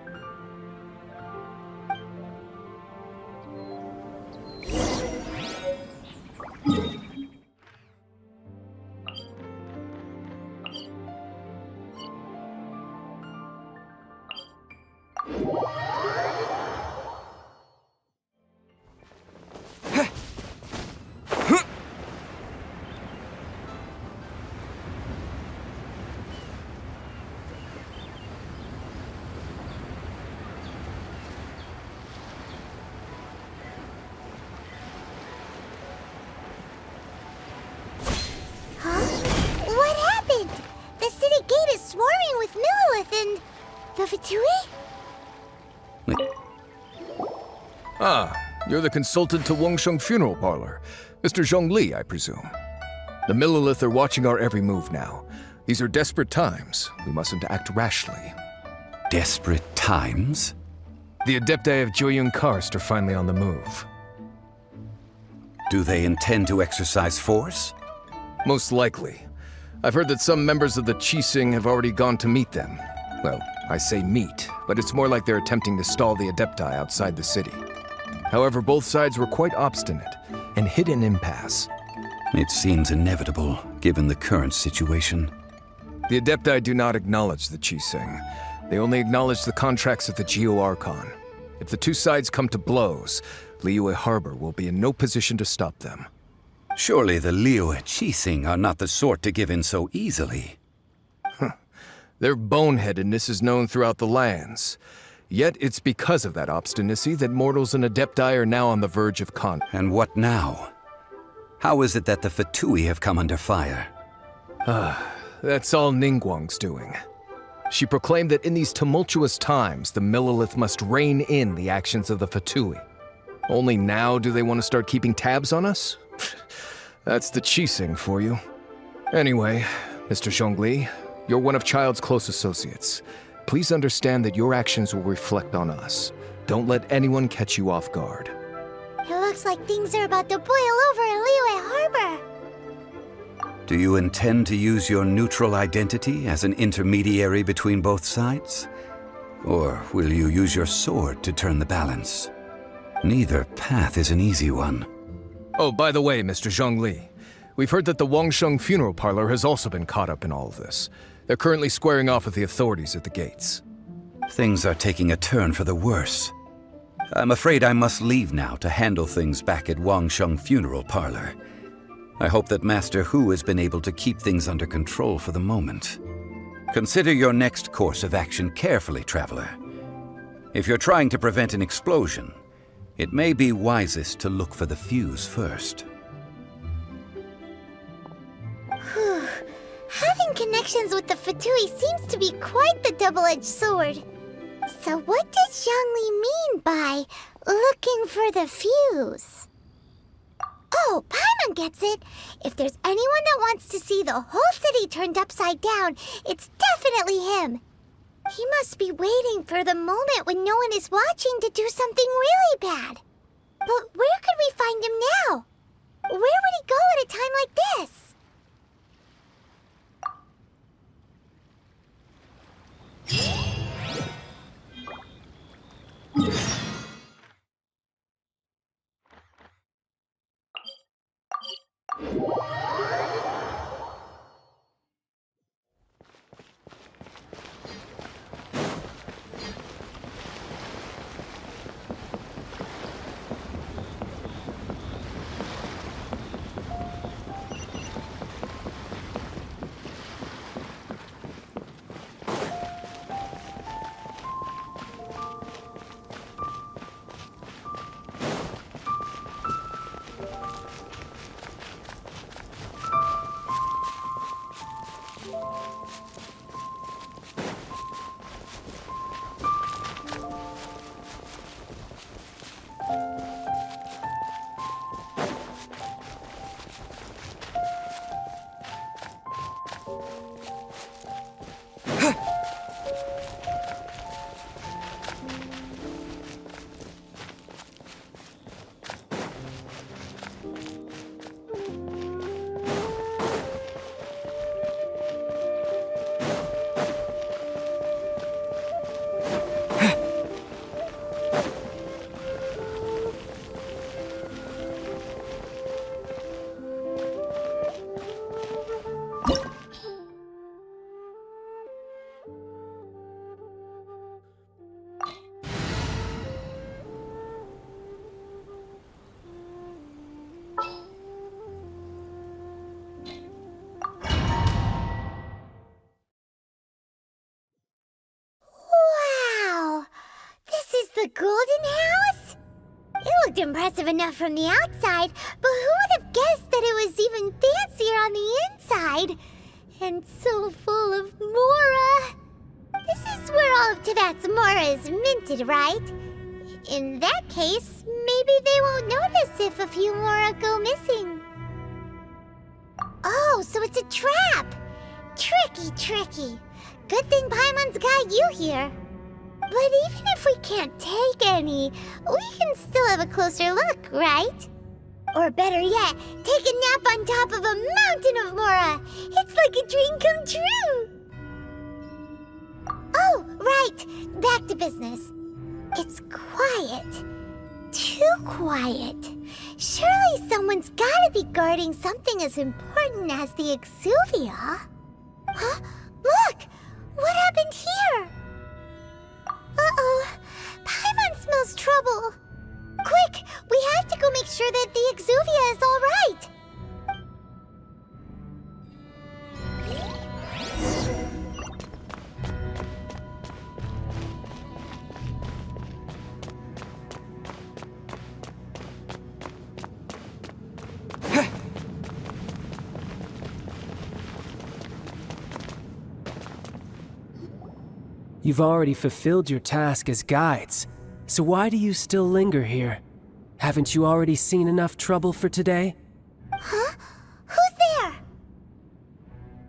You're the consultant to Wangsheng Funeral Parlor. Mr. Zhongli, I presume. The Millilith are watching our every move now. These are desperate times. We mustn't act rashly. Desperate times? The Adepti of Joyun Karst are finally on the move. Do they intend to exercise force? Most likely. I've heard that some members of the Qixing have already gone to meet them. Well, I say meet, but it's more like they're attempting to stall the Adepti outside the city. However, both sides were quite obstinate and hit an impasse. It seems inevitable, given the current situation. The Adepti do not acknowledge the Qixing. They only acknowledge the contracts of the Geo-Archon. If the two sides come to blows, Liyue Harbor will be in no position to stop them. Surely the Liyue Qixing are not the sort to give in so easily. Their boneheadedness is known throughout the lands. Yet it's because of that obstinacy that mortals and Adepti are now on the verge of conflict. And what now? How is it that the Fatui have come under fire? That's all Ningguang's doing. She proclaimed that in these tumultuous times, the Millilith must rein in the actions of the Fatui. Only now do they want to start keeping tabs on us? That's the Qixing for you. Anyway, Mr. Zhongli, you're one of Childe's close associates. Please understand that your actions will reflect on us. Don't let anyone catch you off guard. It looks like things are about to boil over in Liyue Harbor. Do you intend to use your neutral identity as an intermediary between both sides? Or will you use your sword to turn the balance? Neither path is an easy one. Oh, by the way, Mr. Zhongli, we've heard that the Wangsheng Funeral Parlor has also been caught up in all of this. They're currently squaring off with the authorities at the gates. Things are taking a turn for the worse. I'm afraid I must leave now to handle things back at Wangsheng Funeral Parlor. I hope that Master Hu has been able to keep things under control for the moment. Consider your next course of action carefully, Traveler. If you're trying to prevent an explosion, it may be wisest to look for the fuse first. Having connections with the Fatui seems to be quite the double-edged sword. So what does Zhongli mean by looking for the fuse? Oh, Paimon gets it. If there's anyone that wants to see the whole city turned upside down, it's definitely him. He must be waiting for the moment when no one is watching to do something really bad. But where could we find him now? Where would he go at a time like this? a golden house? It looked impressive enough from the outside, but who would have guessed that it was even fancier on the inside? And so full of mora. This is where all of Tibet's mora is minted, right? In that case, maybe they won't notice if a few mora go missing. Oh, so it's a trap! Tricky. Good thing Paimon's got you here. But even if we can't take any, we can still have a closer look, right? Or better yet, take a nap on top of a mountain of mora. It's like a dream come true. Oh, right. Back to business. It's quiet. Too quiet. Surely someone's gotta be guarding something as important as the Exuvia. Huh? Look! What happened here? Uh-oh. Paimon smells trouble. Quick! We have to go make sure that the Exuvia is all right. You've already fulfilled your task as guides, so why do you still linger here? Haven't you already seen enough trouble for today? Huh? Who's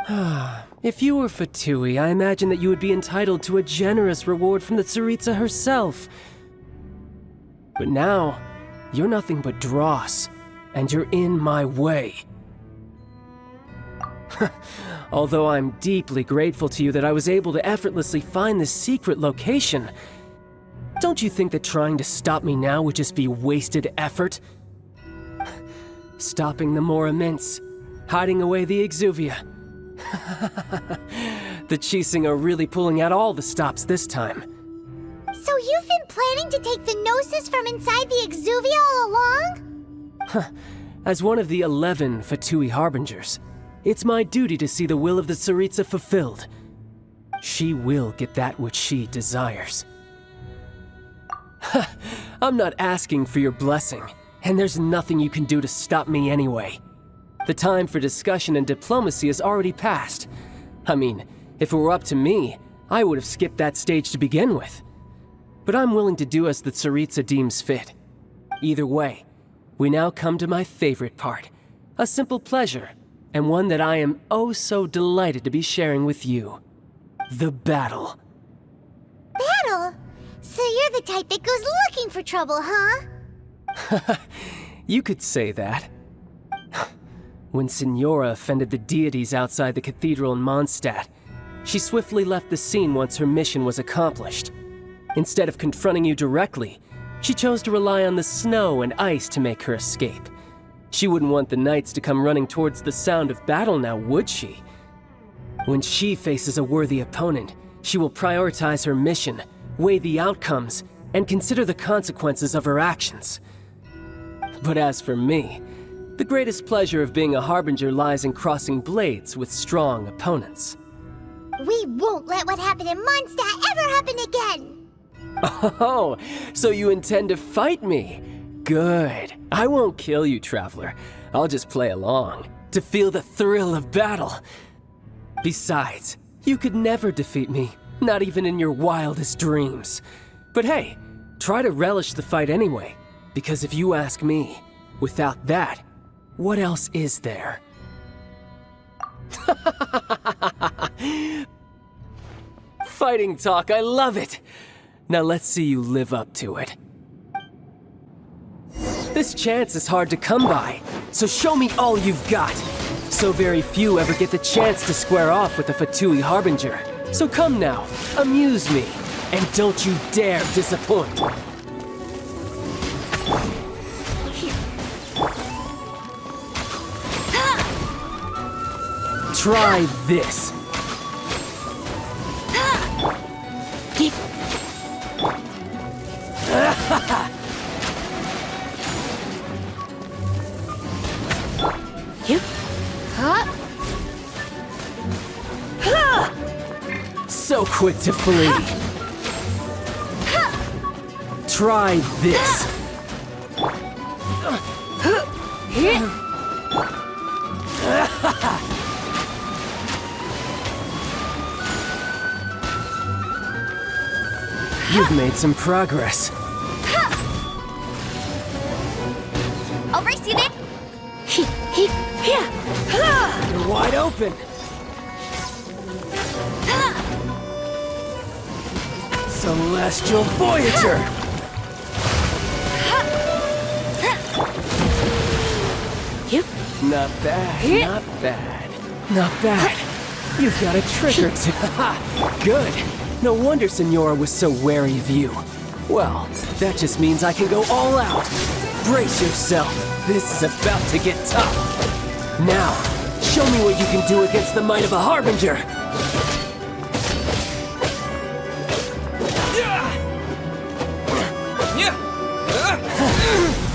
there? If you were Fatui, I imagine that you would be entitled to a generous reward from the Tsaritsa herself. But now, you're nothing but dross, and you're in my way. Although I'm deeply grateful to you that I was able to effortlessly find this secret location, don't you think that trying to stop me now would just be wasted effort? Stopping the Mora Mints, hiding away the Exuvia. The Chising are really pulling out all the stops this time. So you've been planning to take the Gnosis from inside the Exuvia all along? As one of the 11 Fatui Harbingers, it's my duty to see the will of the Tsaritsa fulfilled. She will get that which she desires. I'm not asking for your blessing, and there's nothing you can do to stop me anyway. The time for discussion and diplomacy has already passed. I mean, if it were up to me, I would have skipped that stage to begin with. But I'm willing to do as the Tsaritsa deems fit. Either way, we now come to my favorite part, a simple pleasure, and one that I am oh so delighted to be sharing with you. The battle. Battle? So you're the type that goes looking for trouble, huh? You could say that. When Signora offended the deities outside the cathedral in Mondstadt, she swiftly left the scene once her mission was accomplished. Instead of confronting you directly, she chose to rely on the snow and ice to make her escape. She wouldn't want the knights to come running towards the sound of battle now, would she? When she faces a worthy opponent, she will prioritize her mission, weigh the outcomes, and consider the consequences of her actions. But as for me, the greatest pleasure of being a Harbinger lies in crossing blades with strong opponents. We won't let what happened in Mondstadt ever happen again! Oh, so you intend to fight me? Good. I won't kill you, Traveler. I'll just play along, to feel the thrill of battle. Besides, you could never defeat me, not even in your wildest dreams. But hey, try to relish the fight anyway, because if you ask me, without that, what else is there? Fighting talk, I love it! Now let's see you live up to it. This chance is hard to come by, so show me all you've got. So very few ever get the chance to square off with a Fatui Harbinger. So come now, amuse me, and don't you dare disappoint. Try this. So quick to flee. Try this. You've made some progress. I'll race you, Nick. You're wide open. Celestial Voyager. Not bad, not bad, not bad. You've got a trick or two. Good. No wonder Senora was so wary of you. Well, that just means I can go all out. Brace yourself. This is about to get tough. Now, show me what you can do against the might of a Harbinger.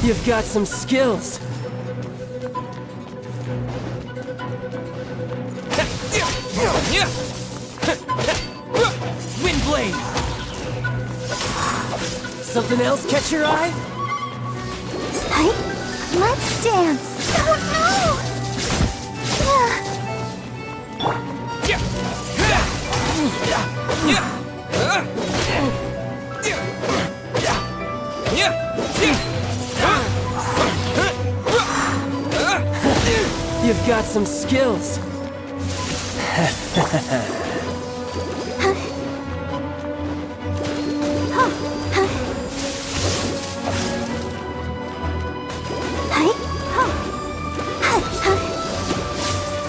You've got some skills. Windblade! Something else catch your eye? Hey, let's dance. Oh no! You've got some skills.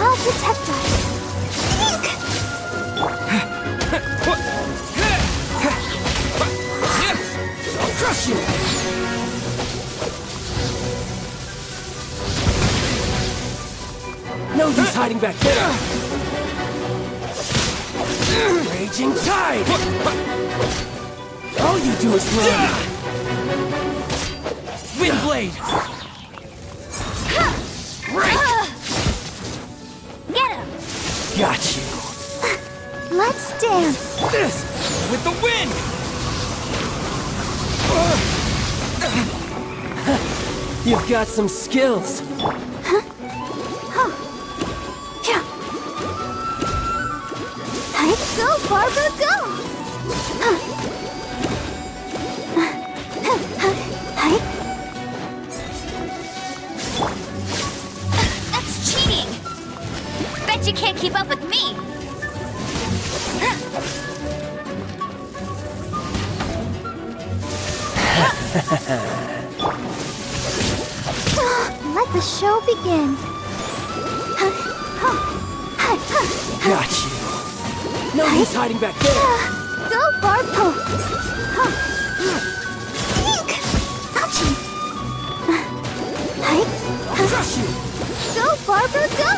I'll protect us. I'll crush you. No use hiding back there. Raging tide. All you do is run. Windblade. Get him. Got you. Let's dance. This with the wind. You've got some skills. Go, Barbara, go! That's cheating! Bet you can't keep up with me! Let the show begin. Got you. No use hiding back there. Go, Barpo. Ouchie. I'll crush you. Go, Barbara, go.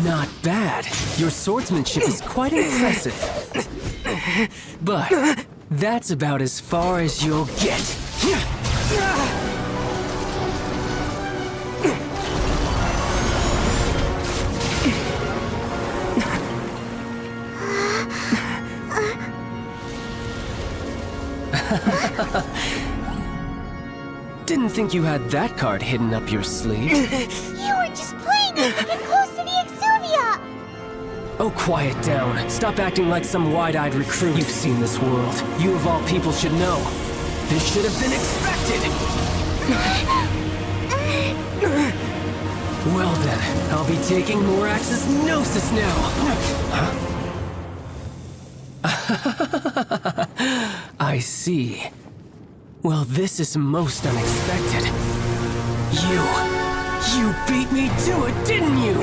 Not bad. Your swordsmanship is quite impressive. But that's about as far as you'll get. Didn't think you had that card hidden up your sleeve. You were just playing us to get close to the Exuvia! Oh, quiet down. Stop acting like some wide-eyed recruit. You've seen this world. You of all people should know. This should have been expected! Well then, I'll be taking Morax's Gnosis now! I see. Well, this is most unexpected. You beat me to it, didn't you?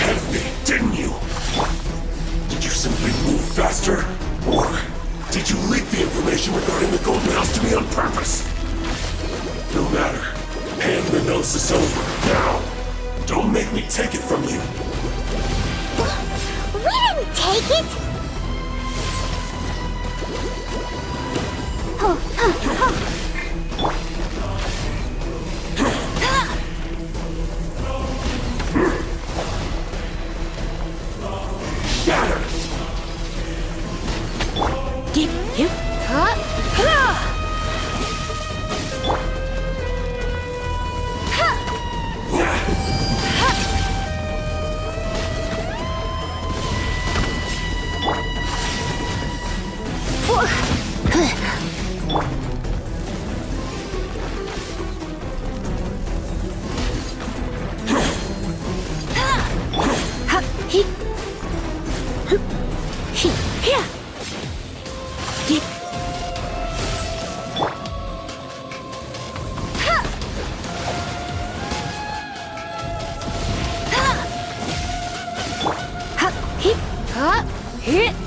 ahead of me, didn't you? Did you simply move faster? Or did you leak the information regarding the Golden House to me on purpose? No matter. Hand the gnosis over, now. Don't make me take it from you. We didn't take it! Shatter!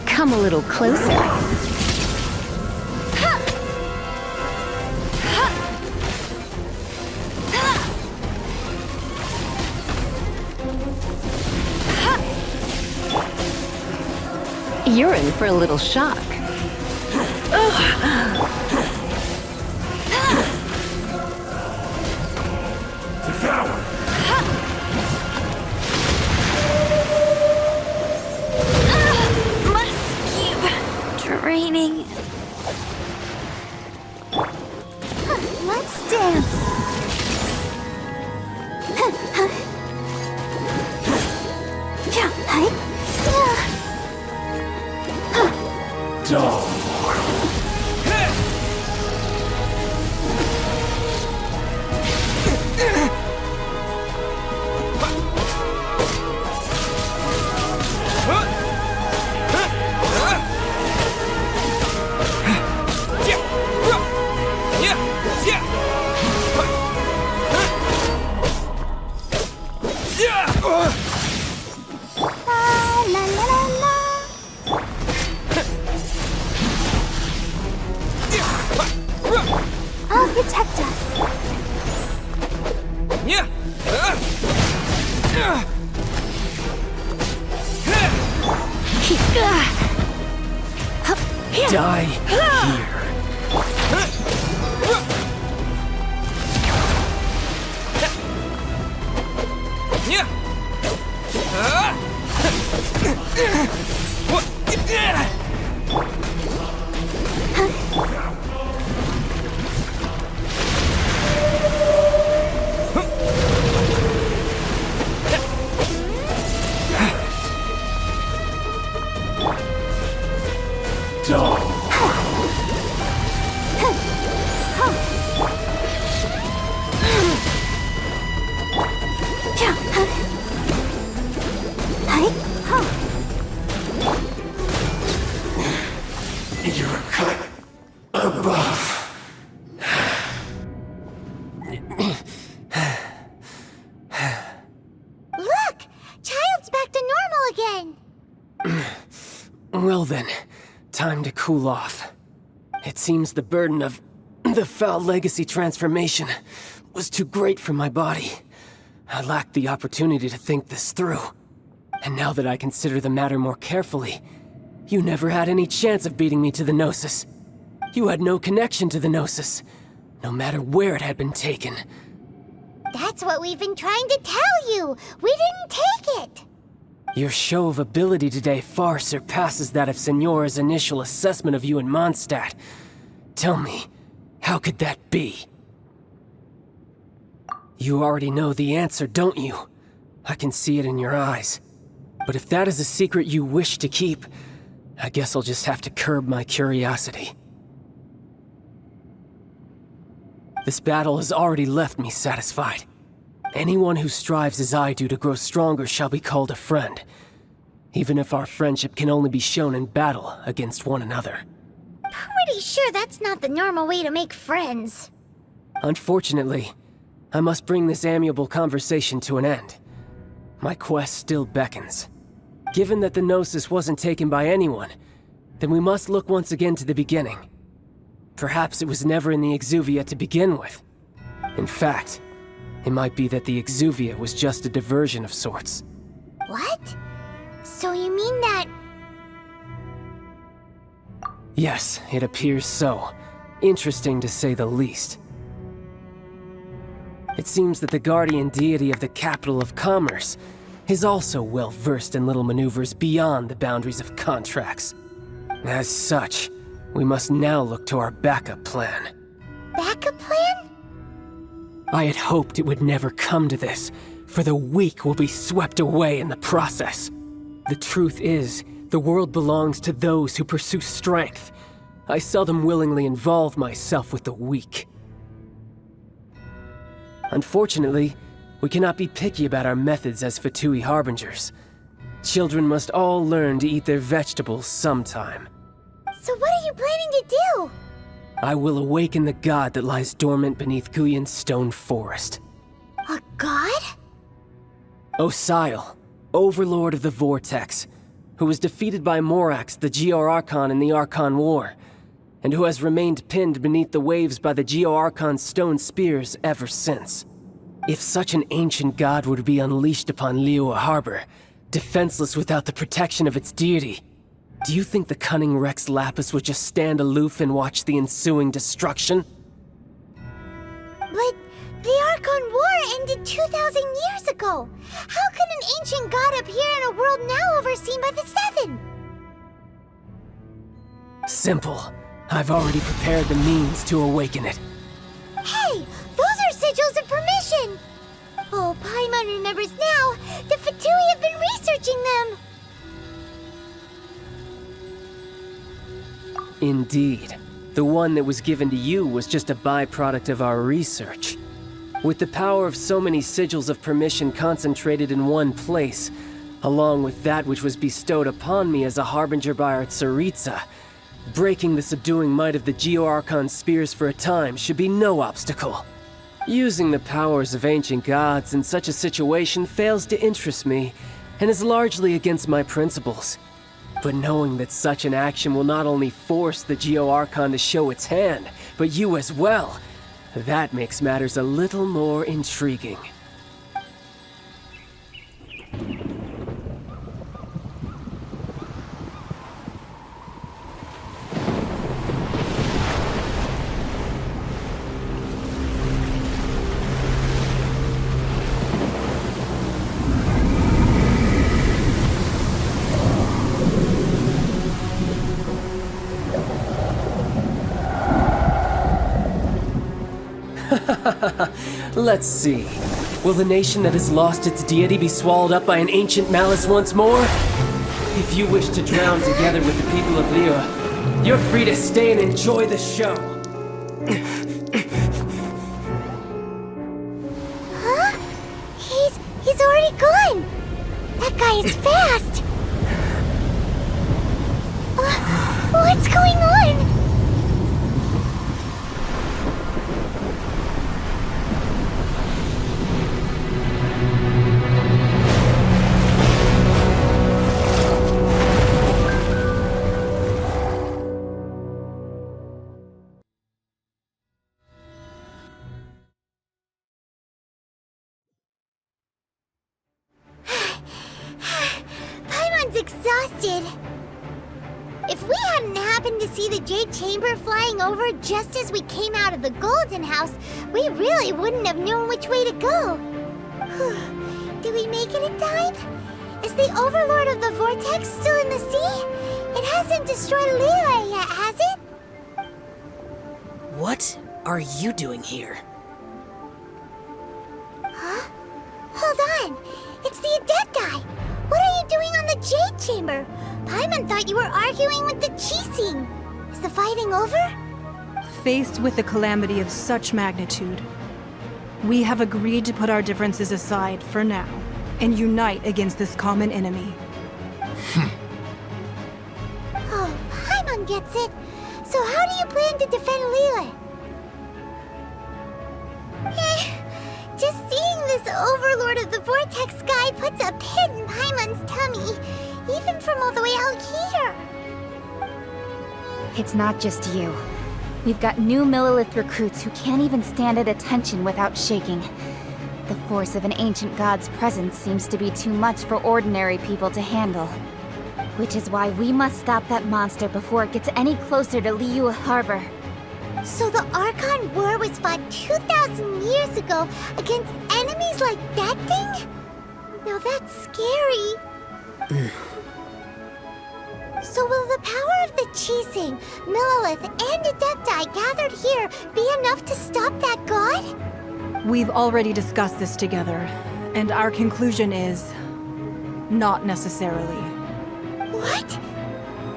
Come a little closer. You're in for a little shock. Raining. Let's dance. I'll protect us. Die here. You're a cut above. Look! Childe's back to normal again! Well then, time to cool off. It seems the burden of the foul legacy transformation was too great for my body. I lacked the opportunity to think this through. And now that I consider the matter more carefully, you never had any chance of beating me to the Gnosis. You had no connection to the Gnosis, no matter where it had been taken. That's what we've been trying to tell you! We didn't take it! Your show of ability today far surpasses that of Signora's initial assessment of you in Mondstadt. Tell me, how could that be? You already know the answer, don't you? I can see it in your eyes. But if that is a secret you wish to keep, I guess I'll just have to curb my curiosity. This battle has already left me satisfied. Anyone who strives as I do to grow stronger shall be called a friend, even if our friendship can only be shown in battle against one another. Pretty sure that's not the normal way to make friends. Unfortunately, I must bring this amiable conversation to an end. My quest still beckons. Given that the Gnosis wasn't taken by anyone, then we must look once again to the beginning. Perhaps it was never in the Exuvia to begin with. In fact, it might be that the Exuvia was just a diversion of sorts. What? So you mean that... Yes, it appears so. Interesting to say the least. It seems that the guardian deity of the capital of commerce is also well versed in little maneuvers beyond the boundaries of contracts. As such, we must now look to our backup plan. Backup plan? I had hoped it would never come to this, for the weak will be swept away in the process. The truth is, the world belongs to those who pursue strength. I seldom willingly involve myself with the weak. Unfortunately, we cannot be picky about our methods as Fatui harbingers. Children must all learn to eat their vegetables sometime. So what are you planning to do? I will awaken the god that lies dormant beneath Guyon's stone forest. A god? Osial, overlord of the Vortex, who was defeated by Morax, the Geo-Archon in the Archon War, and who has remained pinned beneath the waves by the Geo-Archon's stone spears ever since. If such an ancient god were to be unleashed upon Liyue Harbor, defenseless without the protection of its deity, do you think the cunning Rex Lapis would just stand aloof and watch the ensuing destruction? But the Archon War ended 2,000 years ago. How can an ancient god appear in a world now overseen by the Seven? Simple. I've already prepared the means to awaken it. Hey, those are sigils of permission! Oh, Paimon remembers now. The Fatui have been researching them. Indeed. The one that was given to you was just a byproduct of our research. With the power of so many sigils of permission concentrated in one place, along with that which was bestowed upon me as a harbinger by our Tsaritsa, breaking the subduing might of the Geo-Archon spears for a time should be no obstacle. Using the powers of ancient gods in such a situation fails to interest me, and is largely against my principles. But knowing that such an action will not only force the Geo-Archon to show its hand, but you as well, that makes matters a little more intriguing. Let's see. Will the nation that has lost its deity be swallowed up by an ancient malice once more? If you wish to drown together with the people of Liyue, you're free to stay and enjoy the show. Huh? He's already gone. That guy is fast. What's going on? Exhausted. If we hadn't happened to see the Jade Chamber flying over just as we came out of the Golden House, we really wouldn't have known which way to go. Did we make it in time? Is the Overlord of the Vortex still in the sea? It hasn't destroyed Liyue yet, has it? What are you doing here? Huh? Hold on. It's the Adept guy. What are you doing on the Jade Chamber? Paimon thought you were arguing with the Qixing. Is the fighting over? Faced with a calamity of such magnitude, we have agreed to put our differences aside for now and unite against this common enemy. Oh, Paimon gets it. So how do you plan to defend Liyue? Just seeing the This overlord of the vortex sky puts a pit in Paimon's tummy, even from all the way out here. It's not just you. We've got new Millilith recruits who can't even stand at attention without shaking. The force of an ancient god's presence seems to be too much for ordinary people to handle. Which is why we must stop that monster before it gets any closer to Liyue Harbor. So the Archon War was fought 2,000 years ago against enemies like that thing? Now that's scary. So will the power of the Qixing, Millilith, and Adepti gathered here be enough to stop that god? We've already discussed this together, and our conclusion is... not necessarily. What?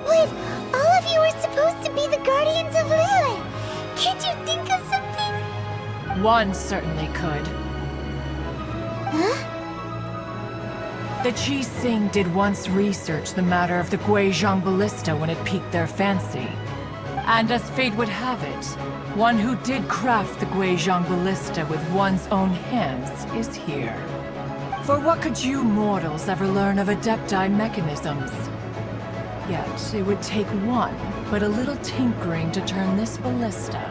Wait, all of you are supposed to be the guardians of Liyue. Can't you think of something? One certainly could. Huh? The Qixing did once research the matter of the Guizhong Ballista when it piqued their fancy. And as fate would have it, one who did craft the Guizhong Ballista with one's own hands is here. For what could you mortals ever learn of Adepti mechanisms? Yet it would take one but a little tinkering to turn this ballista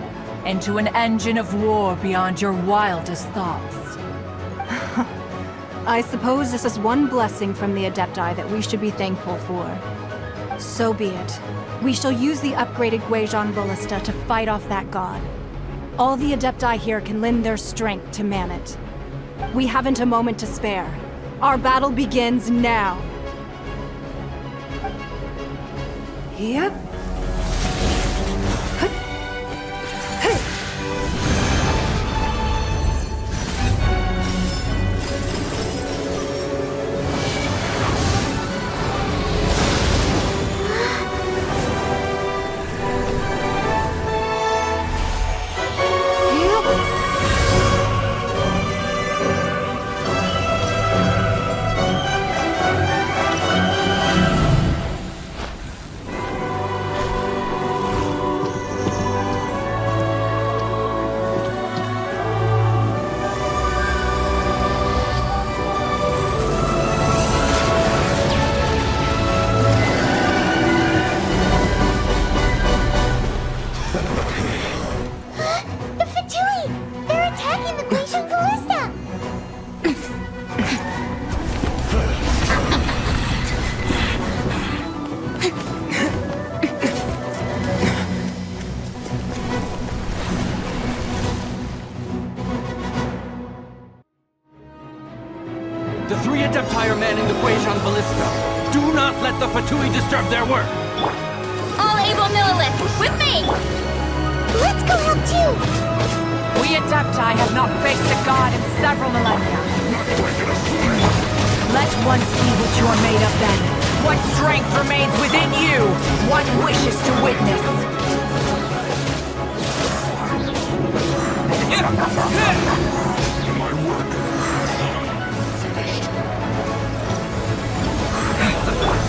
into an engine of war beyond your wildest thoughts. I suppose this is one blessing from the Adepti that we should be thankful for. So be it. We shall use the upgraded Guizhong Ballista to fight off that god. All the Adepti here can lend their strength to man it. We haven't a moment to spare. Our battle begins now. Yep. The three Adepti are manning the Guizhong Ballista. Do not let the Fatui disturb their work. All able Millilith, with me! Let's go help too! We Adepti have not faced a god in several millennia. Let one see what you're made of then. What strength remains within you. One wishes to witness.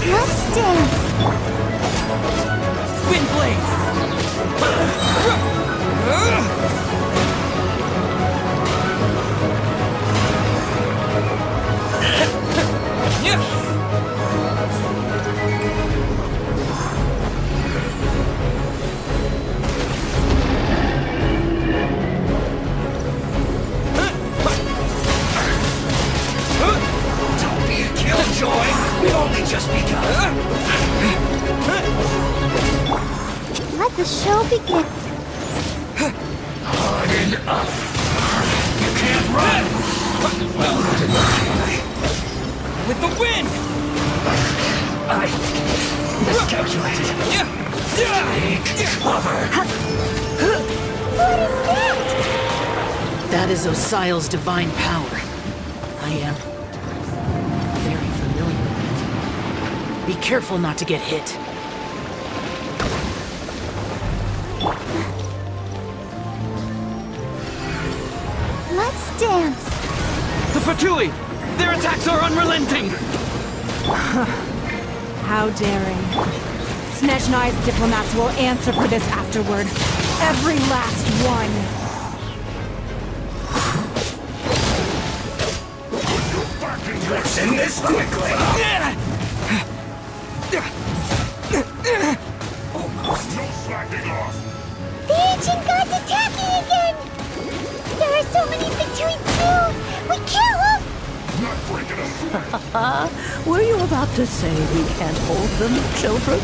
Let's dance! Spin blade! Don't be a killjoy! We've only just begun! Let the show begin. Hard enough. You can't run! With the wind! I miscalculated. Take cover. What is that? That is Osial's divine power. I am very familiar with it. Be careful not to get hit. Let's dance. The Fatui! Their attacks are unrelenting! How daring. Snezhnai's diplomats will answer for this afterward. Every last one. Let's end this quickly! Almost. No slacking off! The ancient gods attacking again! There are so many between too! We can't hold... Not breaking us! Were you about to say we can't hold them, children?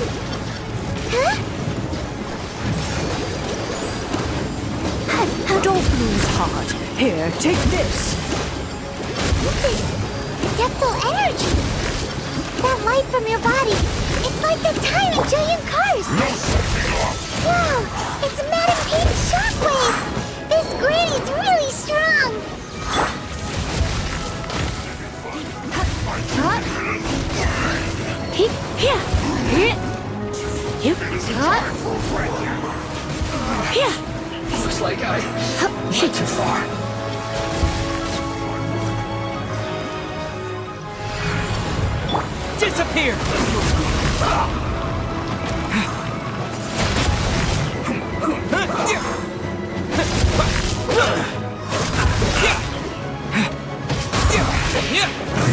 Huh? Don't lose heart. Here, take this. This is depthal energy. That light from your body. It's like the time in giant cars. No slacking off! Wow, it's a Madam Pink shockwave. This granny's really strong. Looks like I went too far. Disappear!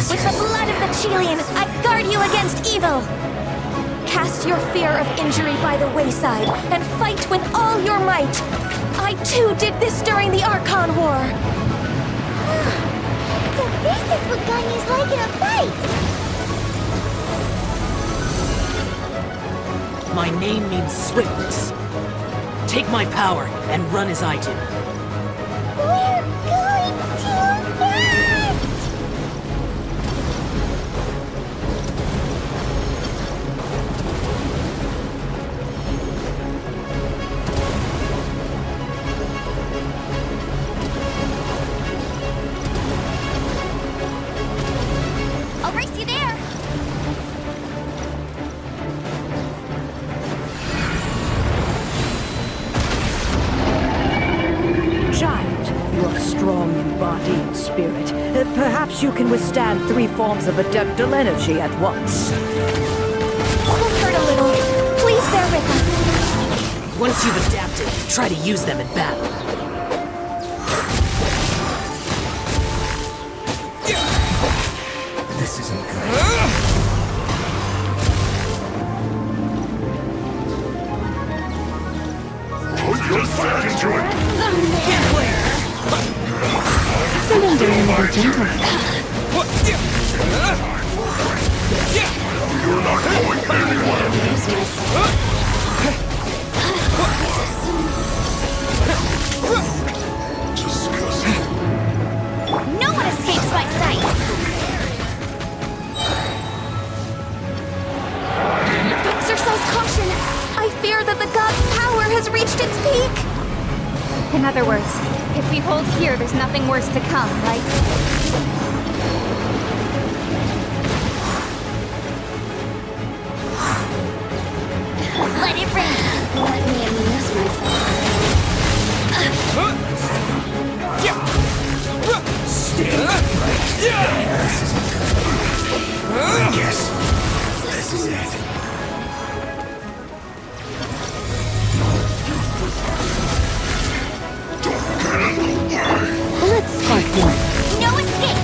With the blood of the Chilean, I guard you against evil! Cast your fear of injury by the wayside and fight with all your might! I too did this during the Archon War! So this is what Ganyu's like in a fight! My name means swiftness. Take my power and run as I do. We're going too fast! I'll race you there! Child, you are strong in body and spirit. Perhaps you can withstand 3 forms of adeptal energy at once. We'll hurt a little. Please bear with us. Once you've adapted, try to use them in battle. This isn't good. Put your back into it! Surrender a little gentleman. You're not going anywhere! Disgusting. No one escapes my sight! Exercise caution! I fear that the god's power has reached its peak! In other words, if we hold here, there's nothing worse to come, right? Let it rain! Let me amuse myself. Stay right there. This isn't good. I guess this is it. Let's spark one. No escape!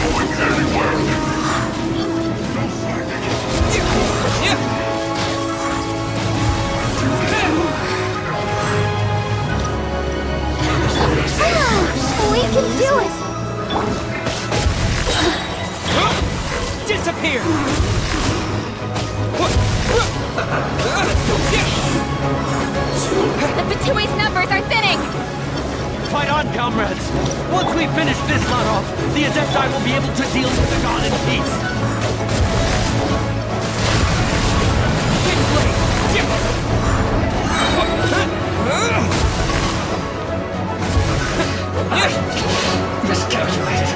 Going anywhere! We can do it! Disappear! The Batui's numbers are thinning! Fight on, comrades! Once we finish this lot off, the Adepti will be able to deal with the god in peace! Quick blade! Miscalculated.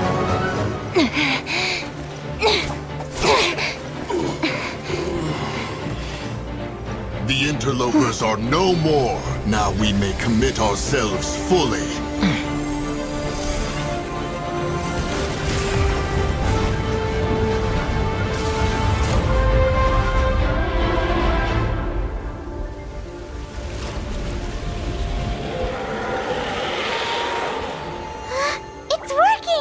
The interlopers are no more. Now we may commit ourselves fully. It's working!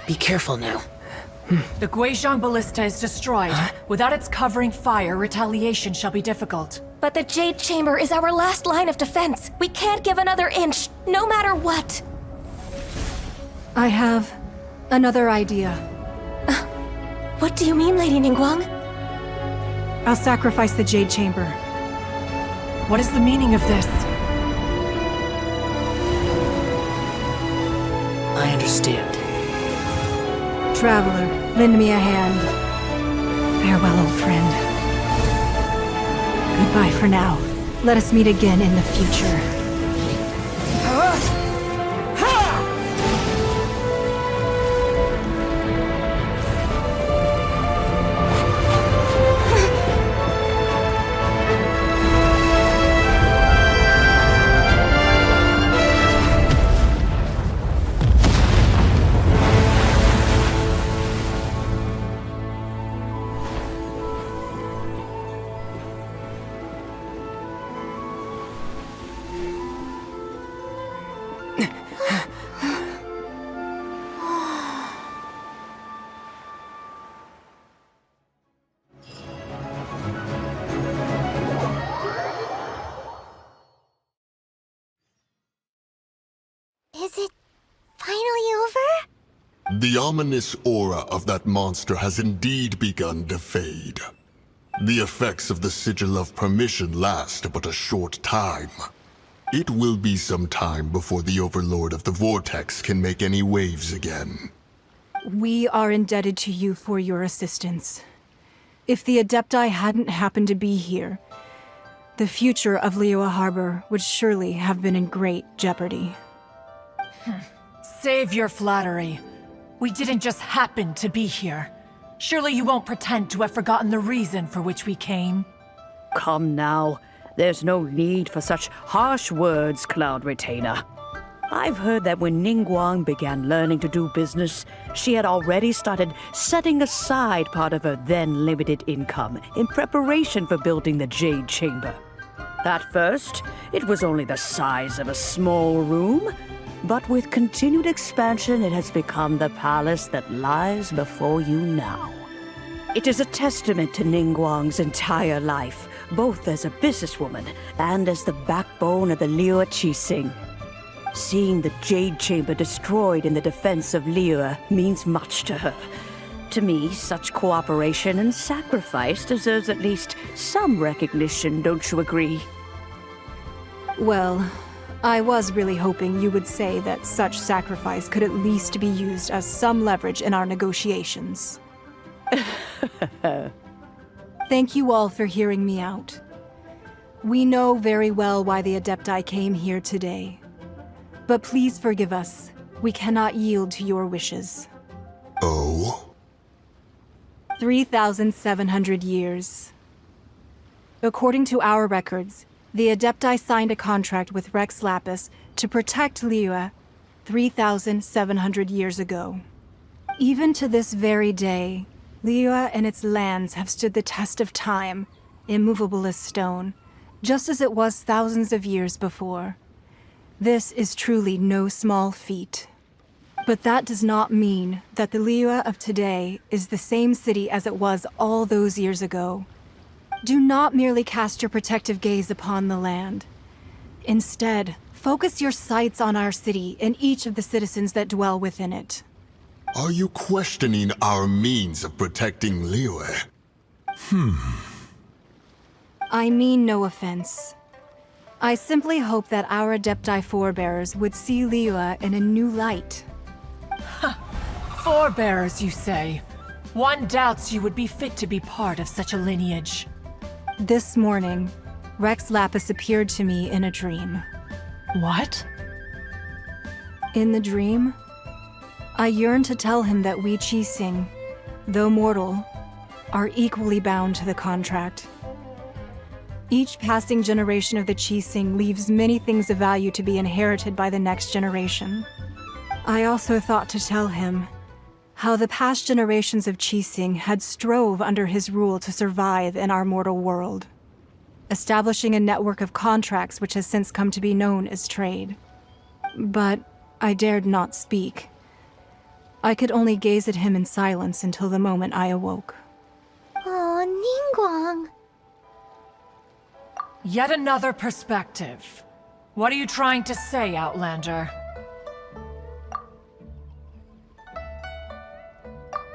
Be careful now. The Guizhong Ballista is destroyed. Without its covering fire, retaliation shall be difficult. But the Jade Chamber is our last line of defense. We can't give another inch, no matter what. I have another idea. What do you mean, Lady Ningguang? I'll sacrifice the Jade Chamber. What is the meaning of this? I understand. Traveler, lend me a hand. Farewell, old friend. Goodbye for now. Let us meet again in the future. Is it finally over? The ominous aura of that monster has indeed begun to fade. The effects of the Sigil of Permission last but a short time. It will be some time before the Overlord of the Vortex can make any waves again. We are indebted to you for your assistance. If the Adepti hadn't happened to be here, the future of Liyue Harbor would surely have been in great jeopardy. Save your flattery. We didn't just happen to be here. Surely you won't pretend to have forgotten the reason for which we came. Come now. There's no need for such harsh words, Cloud Retainer. I've heard that when Ningguang began learning to do business, she had already started setting aside part of her then limited income in preparation for building the Jade Chamber. At first, it was only the size of a small room, but with continued expansion, it has become the palace that lies before you now. It is a testament to Ningguang's entire life, both as a businesswoman and as the backbone of the Liyue Qixing. Seeing the Jade Chamber destroyed in the defense of Liyue means much to her. To me, such cooperation and sacrifice deserves at least some recognition, don't you agree? Well, I was really hoping you would say that such sacrifice could at least be used as some leverage in our negotiations. Thank you all for hearing me out. We know very well why the Adepti came here today. But please forgive us. We cannot yield to your wishes. Oh? 3,700 years. According to our records, the Adepti signed a contract with Rex Lapis to protect Liyue 3,700 years ago. Even to this very day, Liyue and its lands have stood the test of time, immovable as stone, just as it was thousands of years before. This is truly no small feat. But that does not mean that the Liyue of today is the same city as it was all those years ago. Do not merely cast your protective gaze upon the land. Instead, focus your sights on our city and each of the citizens that dwell within it. Are you questioning our means of protecting Liyue? I mean no offense. I simply hope that our Adepti forebears would see Liyue in a new light. Forebearers, you say? One doubts you would be fit to be part of such a lineage. This morning, Rex Lapis appeared to me in a dream. What? In the dream, I yearned to tell him that we Qixing, though mortal, are equally bound to the contract. Each passing generation of the Qixing leaves many things of value to be inherited by the next generation. I also thought to tell him how the past generations of Qixing had strove under his rule to survive in our mortal world, establishing a network of contracts which has since come to be known as trade. But I dared not speak. I could only gaze at him in silence until the moment I awoke. Oh, Ningguang. Yet another perspective. What are you trying to say, Outlander?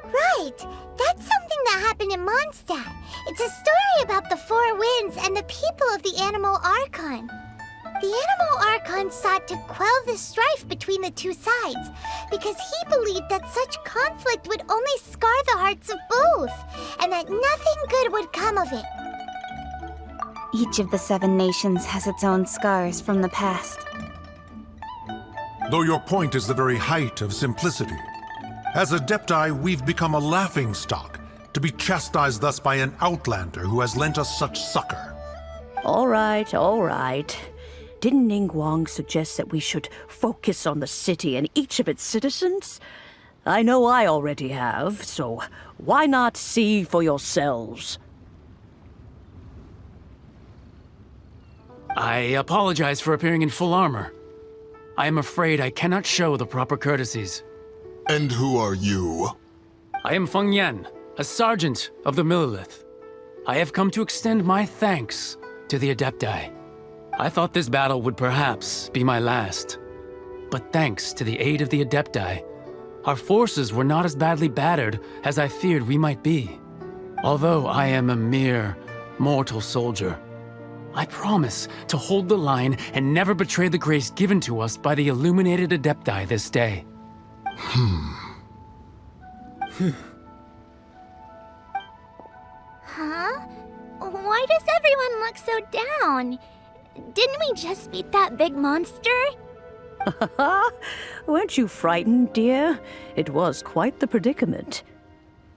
Right! That's something that happened in Mondstadt. It's a story about the Four Winds and the people of the Animal Archon. The Animal Archon sought to quell the strife between the two sides because he believed that such conflict would only scar the hearts of both, and that nothing good would come of it. Each of the 7 nations has its own scars from the past. Though your point is the very height of simplicity. As Adepti, we've become a laughingstock, to be chastised thus by an outlander who has lent us such succor. All right, all right. Didn't Ningguang suggest that we should focus on the city and each of its citizens? I know I already have, so why not see for yourselves? I apologize for appearing in full armor. I am afraid I cannot show the proper courtesies. And who are you? I am Feng Yan, a sergeant of the Millelith. I have come to extend my thanks to the Adepti. I thought this battle would perhaps be my last. But thanks to the aid of the Adepti, our forces were not as badly battered as I feared we might be. Although I am a mere mortal soldier, I promise to hold the line and never betray the grace given to us by the illuminated Adepti this day. Huh? Why does everyone look so down? Didn't we just beat that big monster? Weren't you frightened, dear? It was quite the predicament.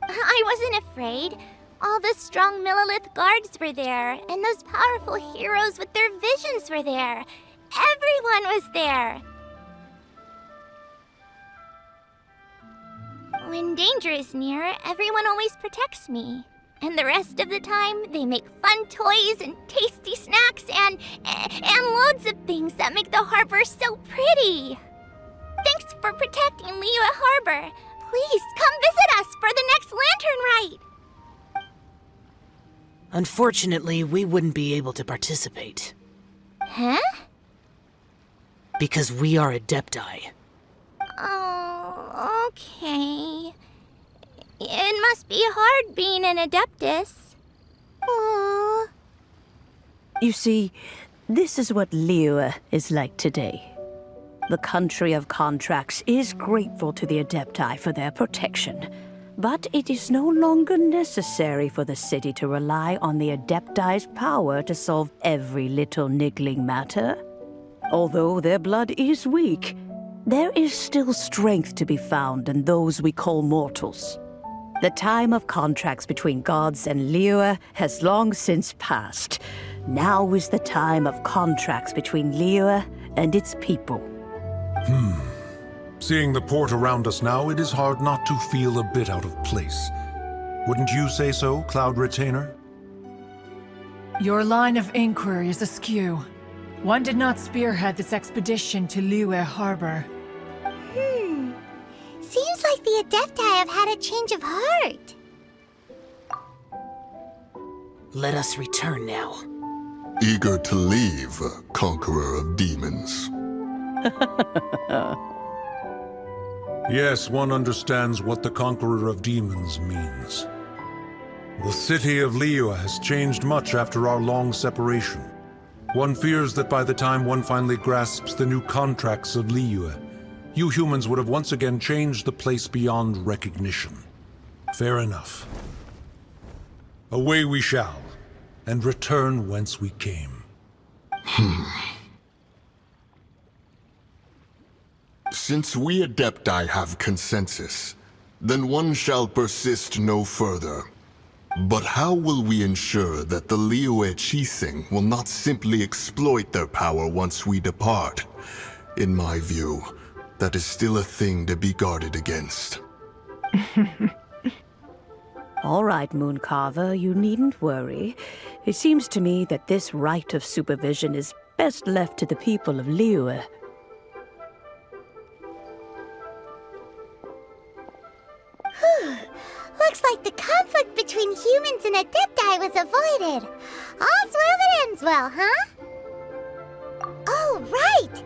I wasn't afraid. All the strong Millelith guards were there, and those powerful heroes with their visions were there. Everyone was there. When danger is near, everyone always protects me. And the rest of the time, they make fun toys and tasty snacks and loads of things that make the harbor so pretty. Thanks for protecting Liyue Harbor. Please come visit us for the next lantern rite. Unfortunately, we wouldn't be able to participate. Huh? Because we are Adepti. Oh, okay. It must be hard being an Adeptus. Aww. You see, this is what Liyue is like today. The country of contracts is grateful to the Adepti for their protection, but it is no longer necessary for the city to rely on the Adepti's power to solve every little niggling matter. Although their blood is weak, there is still strength to be found in those we call mortals. The time of contracts between gods and Liyue has long since passed. Now is the time of contracts between Liyue and its people. Seeing the port around us now, it is hard not to feel a bit out of place. Wouldn't you say so, Cloud Retainer? Your line of inquiry is askew. One did not spearhead this expedition to Liyue Harbor. Seems like the Adepti have had a change of heart. Let us return now. Eager to leave, Conqueror of Demons. Yes, one understands what the Conqueror of Demons means. The city of Liyue has changed much after our long separation. One fears that by the time one finally grasps the new contracts of Liyue, you humans would have once again changed the place beyond recognition. Fair enough. Away we shall, and return whence we came. Since we Adepti have consensus, then one shall persist no further. But how will we ensure that the Liyue Qixing will not simply exploit their power once we depart? In my view, that is still a thing to be guarded against. All right, Mooncarver, you needn't worry. It seems to me that this right of supervision is best left to the people of Liyue. Looks like the conflict between humans and Adepti was avoided. All's well that ends well, huh? Oh, right!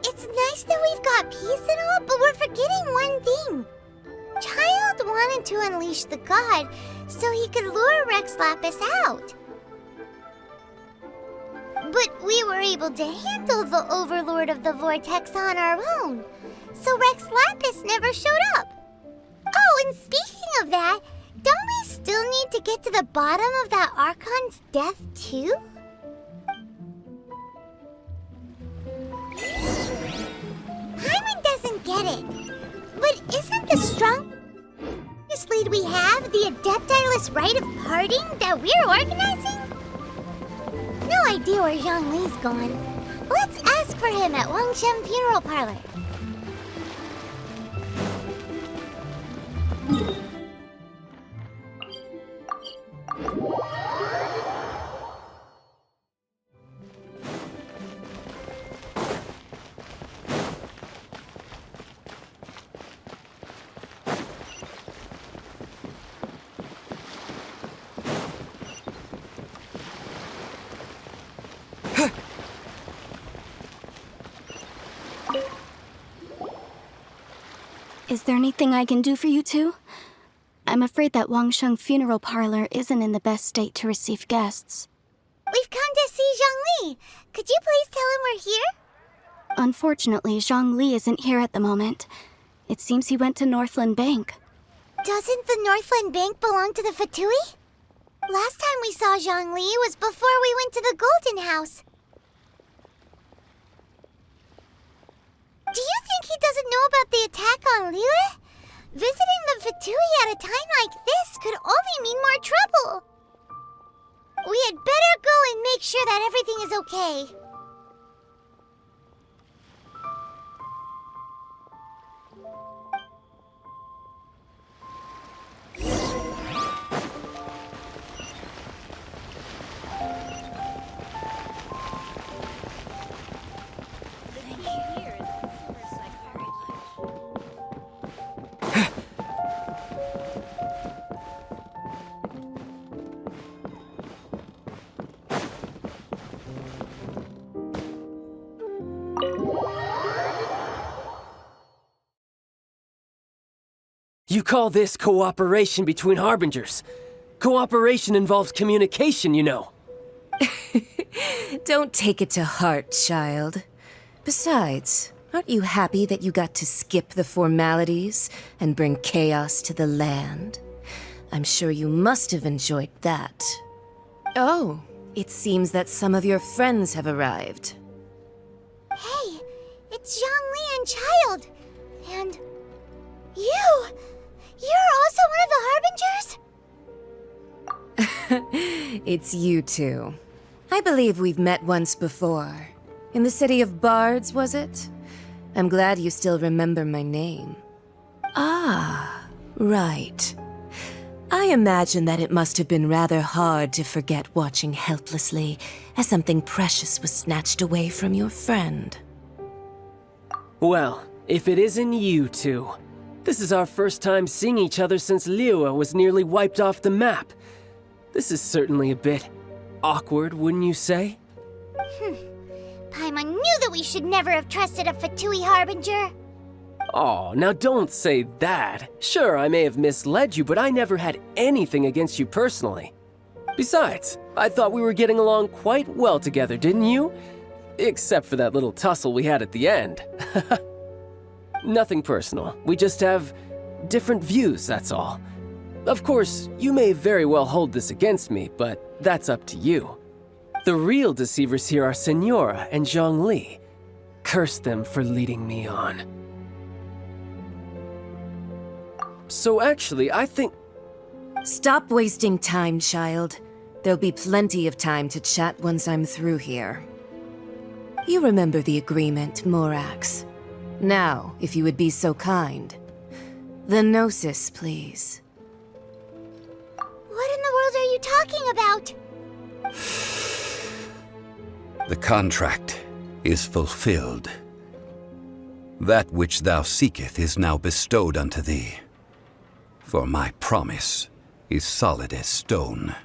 It's nice that we've got peace and all, but we're forgetting one thing. Childe wanted to unleash the god so he could lure Rex Lapis out. But we were able to handle the Overlord of the Vortex on our own, so Rex Lapis never showed up. Oh, and speaking of that, don't we still need to get to the bottom of that Archon's death, too? Paimon doesn't get it. But isn't the strongest lead we have the Adepti-less rite of parting that we're organizing? No idea where Zhongli's gone. Let's ask for him at Wangshen Funeral Parlor. Is there anything I can do for you two? I'm afraid that Wangsheng Funeral Parlor isn't in the best state to receive guests. We've come to see Zhongli. Could you please tell him we're here? Unfortunately, Zhongli isn't here at the moment. It seems he went to Northland Bank. Doesn't the Northland Bank belong to the Fatui? Last time we saw Zhongli was before we went to the Golden House. Do you think he doesn't know about the attack on Liyue? Visiting the Fatui at a time like this could only mean more trouble. We had better go and make sure that everything is okay. You call this cooperation between Harbingers? Cooperation involves communication, you know. Don't take it to heart, child. Besides, aren't you happy that you got to skip the formalities and bring chaos to the land? I'm sure you must have enjoyed that. Oh, it seems that some of your friends have arrived. Hey, it's Zhongli and Childe. And you! You're also one of the Harbingers? It's you two. I believe we've met once before. In the city of Bards, was it? I'm glad you still remember my name. Ah, right. I imagine that it must have been rather hard to forget watching helplessly as something precious was snatched away from your friend. Well, if it isn't you two. This is our first time seeing each other since Liyue was nearly wiped off the map. This is certainly a bit awkward, wouldn't you say? Paimon knew that we should never have trusted a Fatui Harbinger. Oh, now don't say that. Sure, I may have misled you, but I never had anything against you personally. Besides, I thought we were getting along quite well together, didn't you? Except for that little tussle we had at the end. Nothing personal. We just have different views, that's all. Of course, you may very well hold this against me, but that's up to you. The real deceivers here are Senora and Zhongli. Curse them for leading me on. So actually, I think... Stop wasting time, child. There'll be plenty of time to chat once I'm through here. You remember the agreement, Morax. Now, if you would be so kind. The Gnosis, please. What in the world are you talking about? The contract is fulfilled. That which thou seeketh is now bestowed unto thee. For my promise is solid as stone.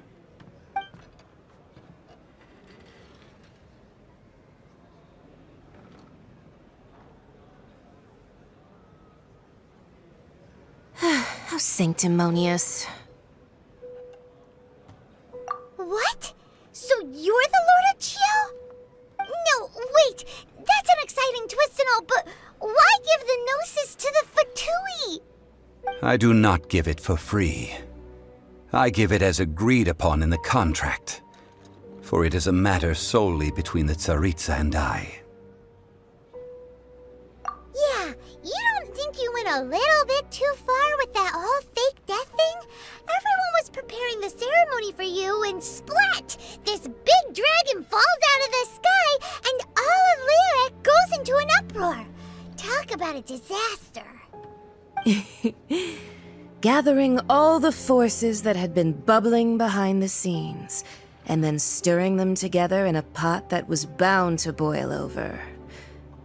How sanctimonious. What? So you're the Lord of Chio? No, wait. That's an exciting twist and all, but why give the Gnosis to the Fatui? I do not give it for free. I give it as agreed upon in the contract, for it is a matter solely between the Tsaritsa and I. Yeah, you don't think you went a little bit too far with that whole fake death thing? Everyone was preparing the ceremony for you, and splat! This big dragon falls out of the sky, and all of Lyra goes into an uproar. Talk about a disaster. Gathering all the forces that had been bubbling behind the scenes, and then stirring them together in a pot that was bound to boil over.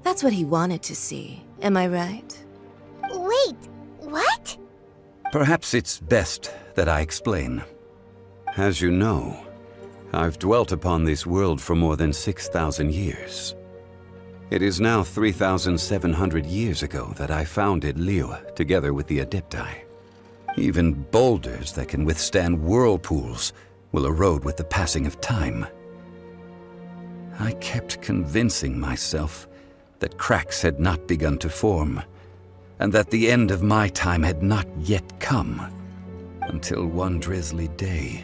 That's what he wanted to see, am I right? Wait, what? Perhaps it's best that I explain. As you know, I've dwelt upon this world for more than 6,000 years. It is now 3,700 years ago that I founded Liyue together with the Adepti. Even boulders that can withstand whirlpools will erode with the passing of time. I kept convincing myself that cracks had not begun to form, and that the end of my time had not yet come. Until one drizzly day,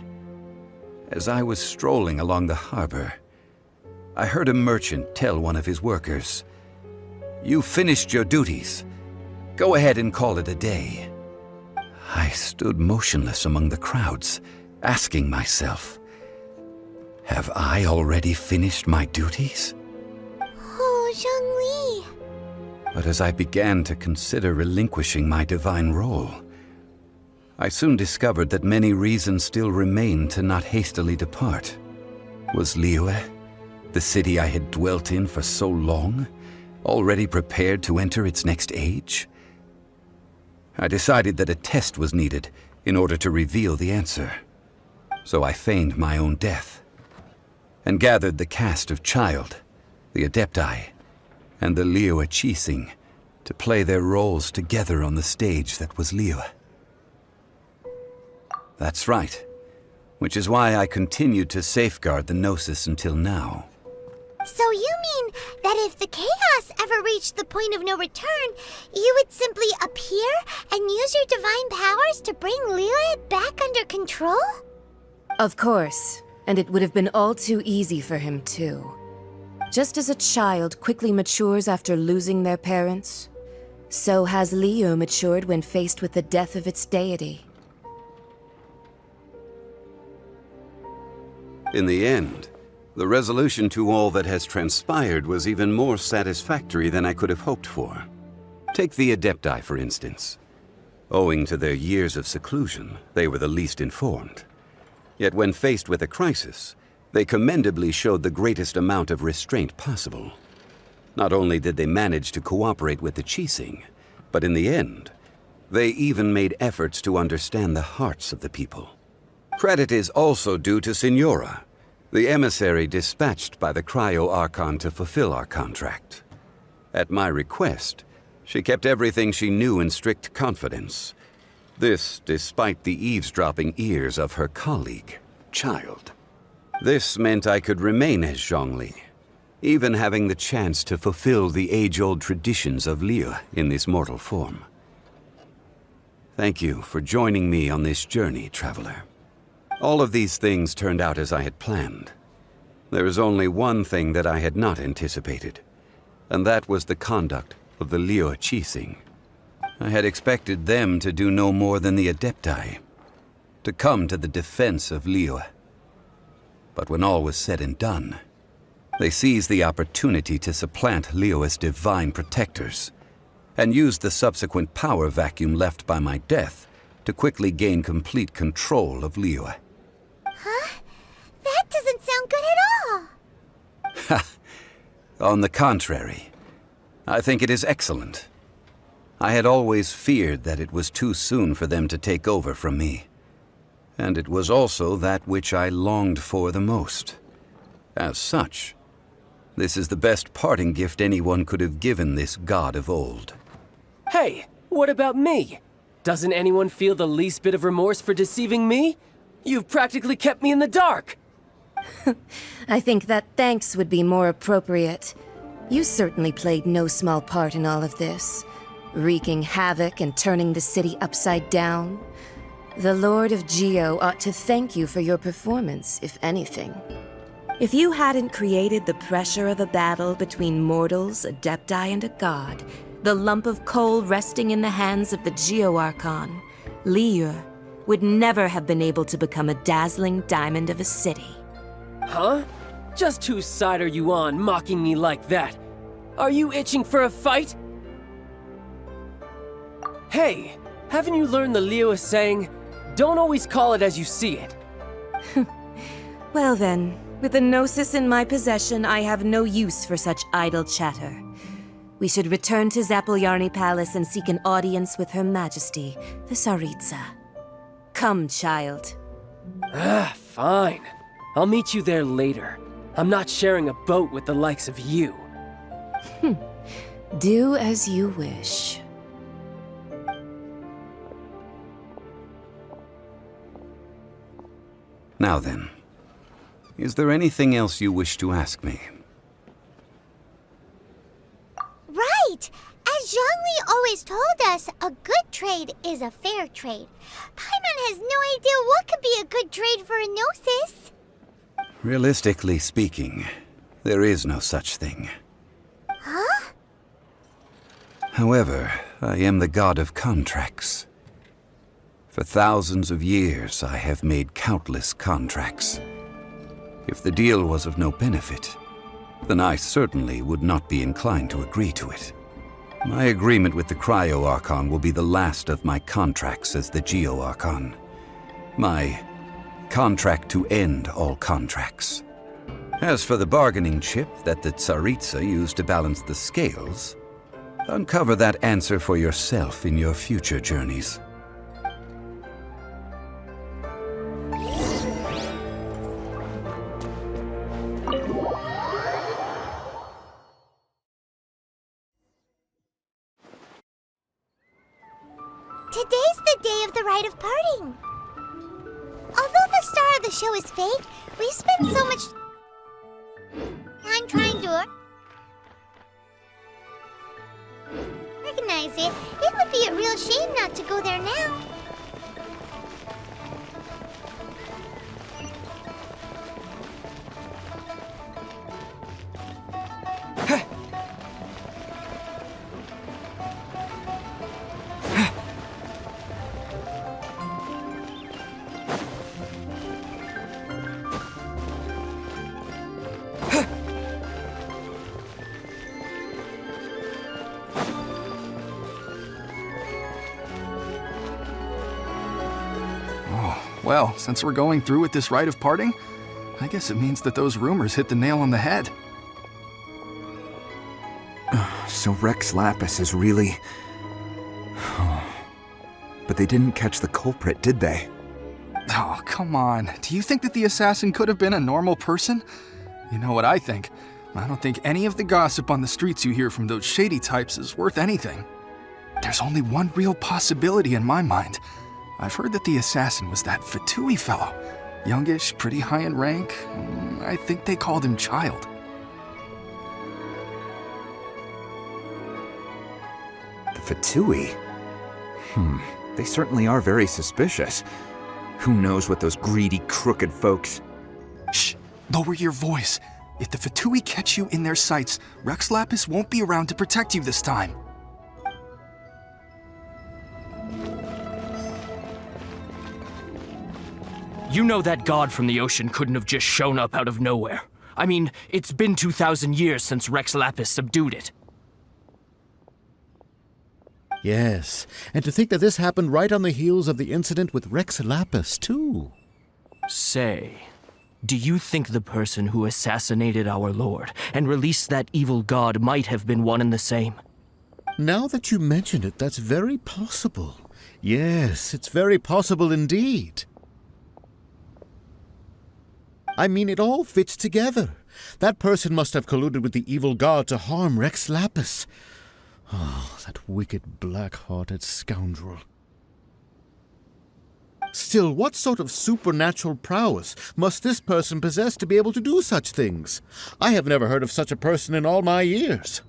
as I was strolling along the harbor, I heard a merchant tell one of his workers, "You finished your duties. Go ahead and call it a day." I stood motionless among the crowds, asking myself, have I already finished my duties? Oh, Zhongli. But as I began to consider relinquishing my divine role, I soon discovered that many reasons still remained to not hastily depart. Was Liyue, the city I had dwelt in for so long, already prepared to enter its next age? I decided that a test was needed in order to reveal the answer. So I feigned my own death, and gathered the cast of Childe, the Adepti, and the Liyue Qixing to play their roles together on the stage that was Liyue. That's right, which is why I continued to safeguard the Gnosis until now. So you mean that if the chaos ever reached the point of no return, you would simply appear and use your divine powers to bring Liyue back under control? Of course, and it would have been all too easy for him too. Just as a child quickly matures after losing their parents, so has Liyue matured when faced with the death of its deity. In the end, the resolution to all that has transpired was even more satisfactory than I could have hoped for. Take the Adepti, for instance. Owing to their years of seclusion, they were the least informed. Yet when faced with a crisis, they commendably showed the greatest amount of restraint possible. Not only did they manage to cooperate with the Qixing, but in the end, they even made efforts to understand the hearts of the people. Credit is also due to Signora, the emissary dispatched by the Cryo-Archon to fulfill our contract. At my request, she kept everything she knew in strict confidence. This despite the eavesdropping ears of her colleague, Childe. This meant I could remain as Zhongli, even having the chance to fulfill the age-old traditions of Liyue in this mortal form. Thank you for joining me on this journey, traveler. All of these things turned out as I had planned. There is only one thing that I had not anticipated, and that was the conduct of the Liyue Qixing. I had expected them to do no more than the Adepti, to come to the defense of Liyue. But when all was said and done, they seized the opportunity to supplant Liyue's divine protectors, and used the subsequent power vacuum left by my death to quickly gain complete control of Liyue. Huh? That doesn't sound good at all! Ha! On the contrary, I think it is excellent. I had always feared that it was too soon for them to take over from me. And it was also that which I longed for the most. As such, this is the best parting gift anyone could have given this god of old. Hey, what about me? Doesn't anyone feel the least bit of remorse for deceiving me? You've practically kept me in the dark! I think that thanks would be more appropriate. You certainly played no small part in all of this, wreaking havoc and turning the city upside down. The Lord of Geo ought to thank you for your performance, if anything. If you hadn't created the pressure of a battle between mortals, Adepti, and a god, the lump of coal resting in the hands of the Geo Archon, Liyue, would never have been able to become a dazzling diamond of a city. Huh? Just whose side are you on, mocking me like that? Are you itching for a fight? Hey, haven't you learned the Liyue saying, don't always call it as you see it? Well then, with the Gnosis in my possession, I have no use for such idle chatter. We should return to Zapoljarny Palace and seek an audience with Her Majesty, the Tsaritsa. Come, child. Fine. I'll meet you there later. I'm not sharing a boat with the likes of you. Do as you wish. Now then, is there anything else you wish to ask me? Right! As Zhongli always told us, a good trade is a fair trade. Paimon has no idea what could be a good trade for a Gnosis. Realistically speaking, there is no such thing. Huh? However, I am the god of contracts. For thousands of years, I have made countless contracts. If the deal was of no benefit, then I certainly would not be inclined to agree to it. My agreement with the Cryo Archon will be the last of my contracts as the Geo Archon. My contract to end all contracts. As for the bargaining chip that the Tsaritsa used to balance the scales, uncover that answer for yourself in your future journeys. Today's the day of the rite of parting. Although the star of the show is fake, we spend so much time trying to organize it. It would be a real shame not to go there now. Well, since we're going through with this rite of parting, I guess it means that those rumors hit the nail on the head. So Rex Lapis is really... But they didn't catch the culprit, did they? Oh, come on. Do you think that the assassin could have been a normal person? You know what I think. I don't think any of the gossip on the streets you hear from those shady types is worth anything. There's only one real possibility in my mind. I've heard that the assassin was that Fatui fellow. Youngish, pretty high in rank. I think they called him Childe. The Fatui? They certainly are very suspicious. Who knows what those greedy, crooked folks... Shh! Lower your voice. If the Fatui catch you in their sights, Rex Lapis won't be around to protect you this time. You know that god from the ocean couldn't have just shown up out of nowhere. I mean, it's been 2,000 years since Rex Lapis subdued it. Yes, and to think that this happened right on the heels of the incident with Rex Lapis, too. Say, do you think the person who assassinated our lord and released that evil god might have been one and the same? Now that you mention it, that's very possible. Yes, it's very possible indeed. I mean, it all fits together. That person must have colluded with the evil god to harm Rex Lapis. Oh, that wicked, black-hearted scoundrel. Still, what sort of supernatural prowess must this person possess to be able to do such things? I have never heard of such a person in all my years.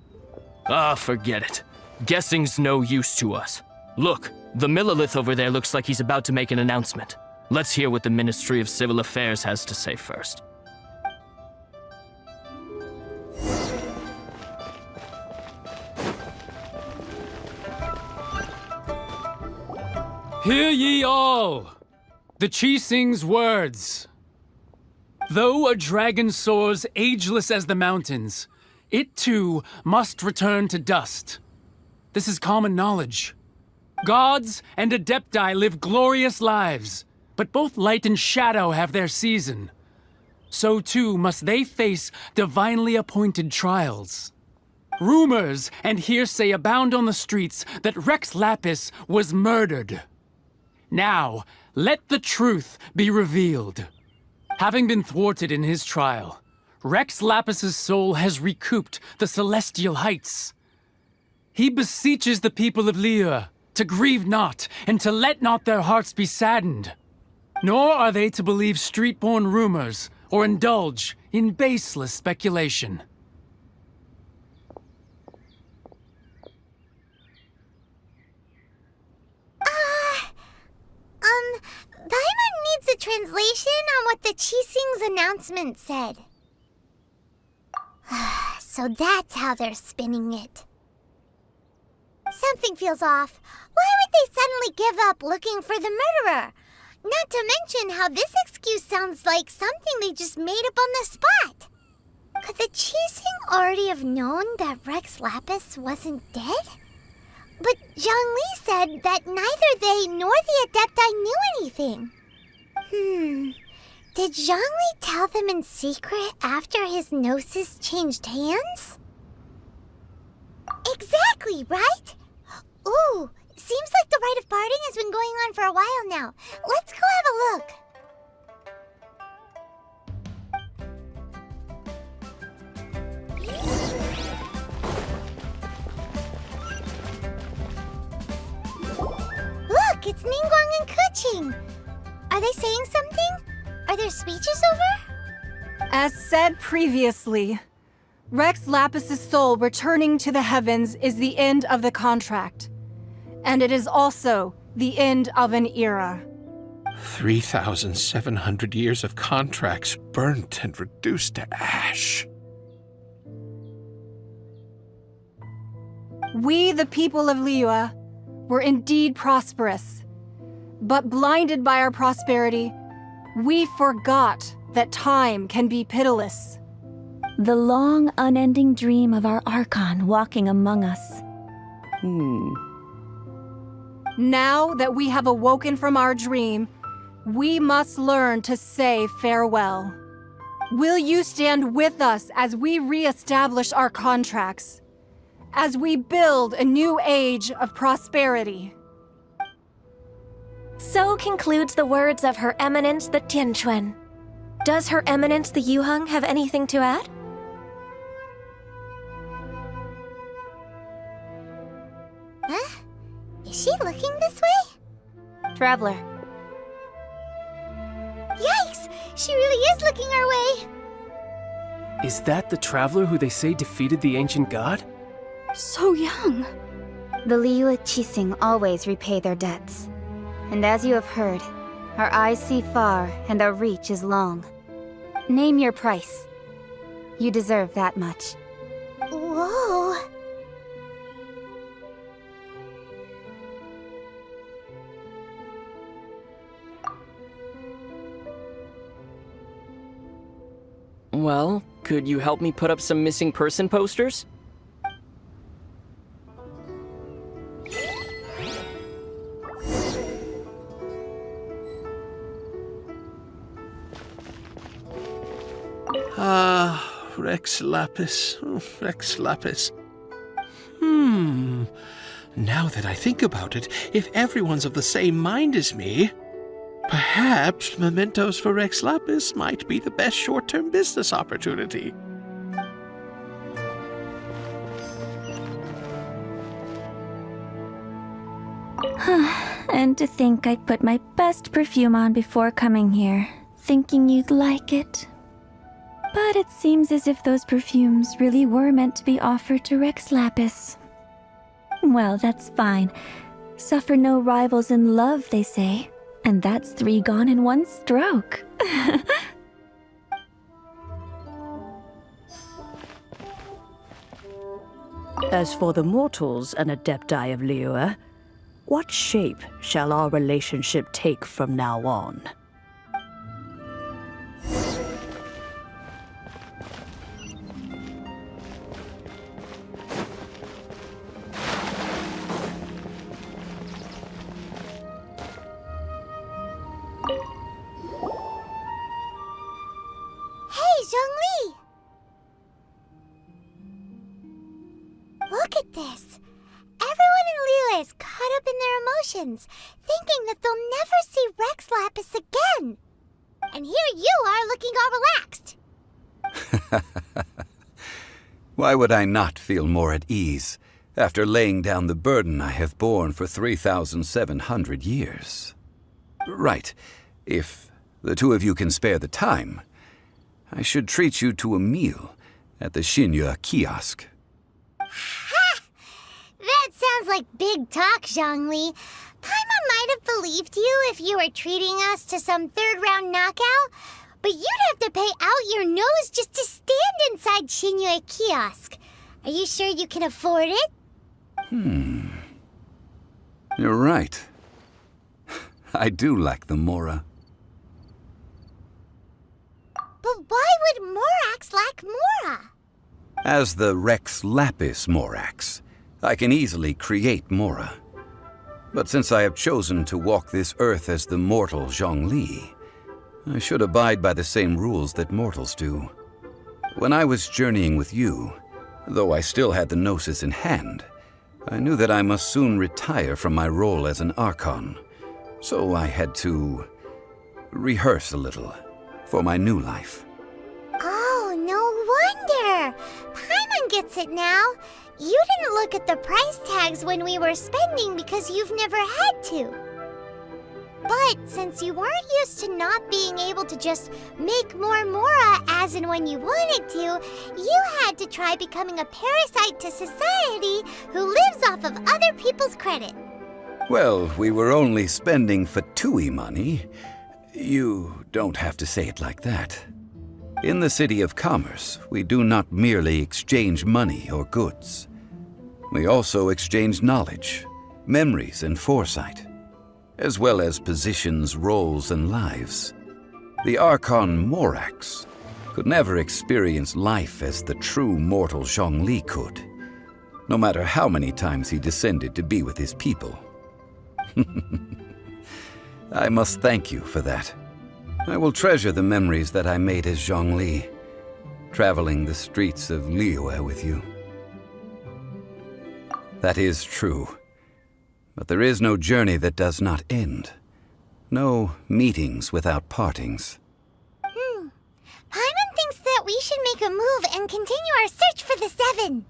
Ah, forget it. Guessing's no use to us. Look, the Millilith over there looks like he's about to make an announcement. Let's hear what the Ministry of Civil Affairs has to say first. Hear ye all! The Chising's words. Though a dragon soars ageless as the mountains, it too must return to dust. This is common knowledge. Gods and Adepti live glorious lives, but both light and shadow have their season. So too must they face divinely appointed trials. Rumors and hearsay abound on the streets that Rex Lapis was murdered. Now, let the truth be revealed. Having been thwarted in his trial, Rex Lapis's soul has recouped the celestial heights. He beseeches the people of Liyue to grieve not and to let not their hearts be saddened. Nor are they to believe street-born rumors or indulge in baseless speculation. Paimon needs a translation on what the Chising's announcement said. So that's how they're spinning it. Something feels off. Why would they suddenly give up looking for the murderer? Not to mention how this excuse sounds like something they just made up on the spot. Could the Chising already have known that Rex Lapis wasn't dead? But Zhongli said that neither they nor the Adepti knew anything. Did Zhongli tell them in secret after his gnosis changed hands? Exactly, right? Ooh, seems like the rite of parting has been going on for a while now. Let's go have a look. Look, it's Ningguang and Keqing. Are they saying something? Are their speeches over? As said previously, Rex Lapis's soul returning to the heavens is the end of the contract. And it is also the end of an era. 3,700 years of contracts burnt and reduced to ash. We, the people of Liyue, were indeed prosperous. But blinded by our prosperity, we forgot that time can be pitiless. The long, unending dream of our Archon walking among us. Now that we have awoken from our dream, we must learn to say farewell. Will you stand with us as we re-establish our contracts? As we build a new age of prosperity? So concludes the words of Her Eminence the Tianquan. Does Her Eminence the Yuheng have anything to add? Huh? Is she looking this way? Traveler. Yikes! She really is looking our way! Is that the traveler who they say defeated the ancient god? So young. The Liyue Chising always repay their debts. And as you have heard, our eyes see far and our reach is long. Name your price. You deserve that much. Whoa! Well, could you help me put up some missing person posters? Rex Lapis. Rex Lapis. Now that I think about it, if everyone's of the same mind as me, perhaps mementos for Rex Lapis might be the best short-term business opportunity. And to think I put my best perfume on before coming here, thinking you'd like it. But it seems as if those perfumes really were meant to be offered to Rex Lapis. Well, that's fine. Suffer no rivals in love, they say. And that's 3 gone in 1 stroke. As for the mortals and adepti of Liyue, what shape shall our relationship take from now on? Hey, Zhongli! Look at this. Everyone in Liyue is caught up in their emotions, thinking that they'll never see Rex Lapis again. And here you are looking all relaxed. Why would I not feel more at ease after laying down the burden I have borne for 3,700 years? Right. If the 2 of you can spare the time, I should treat you to a meal at the Xinyue kiosk. Ha! That sounds like big talk, Zhongli. Paimon might have believed you if you were treating us to some 3rd-round knockout, but you'd have to pay out your nose just to stand inside Xinyue kiosk. Are you sure you can afford it? You're right. I do lack the Mora. But why would Morax lack Mora? As the Rex Lapis Morax, I can easily create Mora. But since I have chosen to walk this earth as the mortal Zhongli, I should abide by the same rules that mortals do. When I was journeying with you, though I still had the Gnosis in hand, I knew that I must soon retire from my role as an Archon, so I had to rehearse a little for my new life. Oh, no wonder. Paimon gets it now. You didn't look at the price tags when we were spending because you've never had to. But since you weren't used to not being able to just make more Mora as and when you wanted to, you had to try becoming a parasite to society who lives off of other people's credit. Well, we were only spending Fatui money. You don't have to say it like that. In the City of Commerce, we do not merely exchange money or goods. We also exchange knowledge, memories, and foresight, as well as positions, roles, and lives. The Archon Morax could never experience life as the true mortal Zhongli could, no matter how many times he descended to be with his people. I must thank you for that. I will treasure the memories that I made as Zhongli, traveling the streets of Liyue with you. That is true. But there is no journey that does not end. No meetings without partings. Paimon thinks that we should make a move and continue our search for the 7.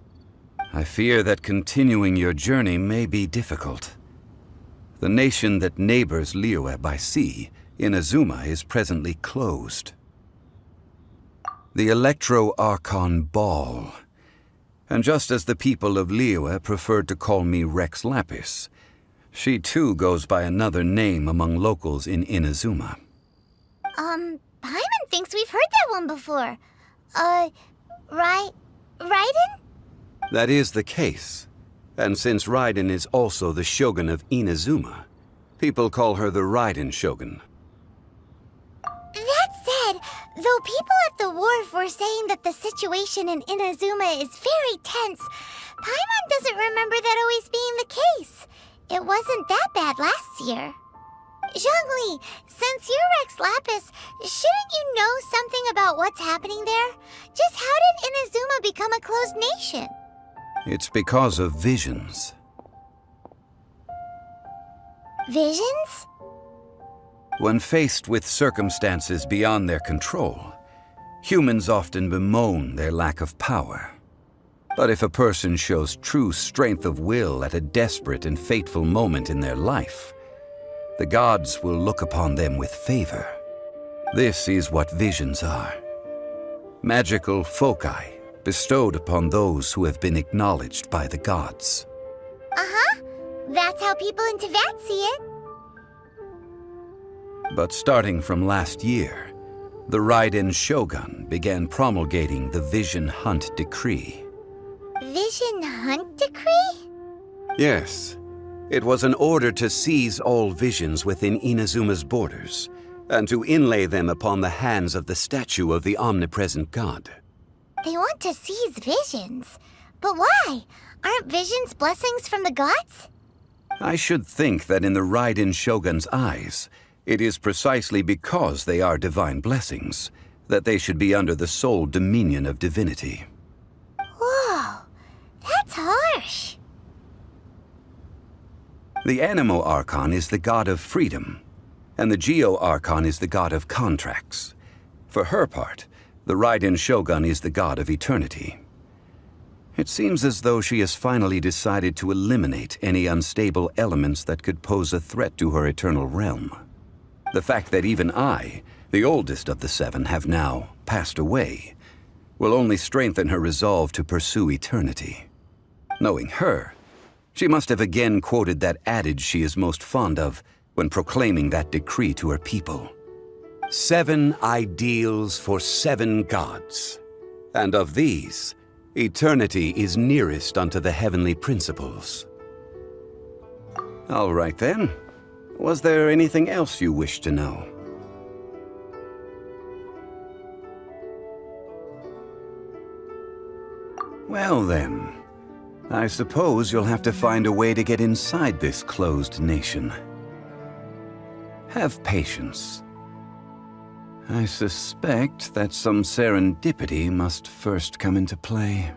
I fear that continuing your journey may be difficult. The nation that neighbors Liyue by sea, Inazuma, is presently closed. The Electro-Archon Ball. And just as the people of Liyue preferred to call me Rex Lapis, she too goes by another name among locals in Inazuma. Paimon thinks we've heard that one before. Raiden? That is the case. And since Raiden is also the Shogun of Inazuma, people call her the Raiden Shogun. That said, Though people at the wharf were saying that the situation in Inazuma is very tense, Paimon doesn't remember that always being the case. It wasn't that bad last year. Zhongli, since you're Rex Lapis, shouldn't you know something about what's happening there? Just how did Inazuma become a closed nation? It's because of visions. Visions? When faced with circumstances beyond their control, humans often bemoan their lack of power. But if a person shows true strength of will at a desperate and fateful moment in their life, the gods will look upon them with favor. This is what visions are. Magical foci bestowed upon those who have been acknowledged by the gods. Uh-huh. That's how people in Teyvat see it. But starting from last year, the Raiden Shogun began promulgating the Vision Hunt Decree. Vision Hunt Decree? Yes. It was an order to seize all visions within Inazuma's borders, and to inlay them upon the hands of the statue of the omnipresent god. They want to seize visions. But why? Aren't visions blessings from the gods? I should think that in the Raiden Shogun's eyes, it is precisely because they are divine blessings that they should be under the sole dominion of divinity. Whoa, that's harsh. The Animo Archon is the god of freedom, and the Geo Archon is the god of contracts. For her part, the Raiden Shogun is the god of eternity. It seems as though she has finally decided to eliminate any unstable elements that could pose a threat to her eternal realm. The fact that even I, the oldest of the seven, have now passed away, will only strengthen her resolve to pursue eternity. Knowing her, she must have again quoted that adage she is most fond of when proclaiming that decree to her people. 7 ideals for 7 gods, and of these, eternity is nearest unto the heavenly principles. All right then. Was there anything else you wish to know? Well then, I suppose you'll have to find a way to get inside this closed nation. Have patience. I suspect that some serendipity must first come into play.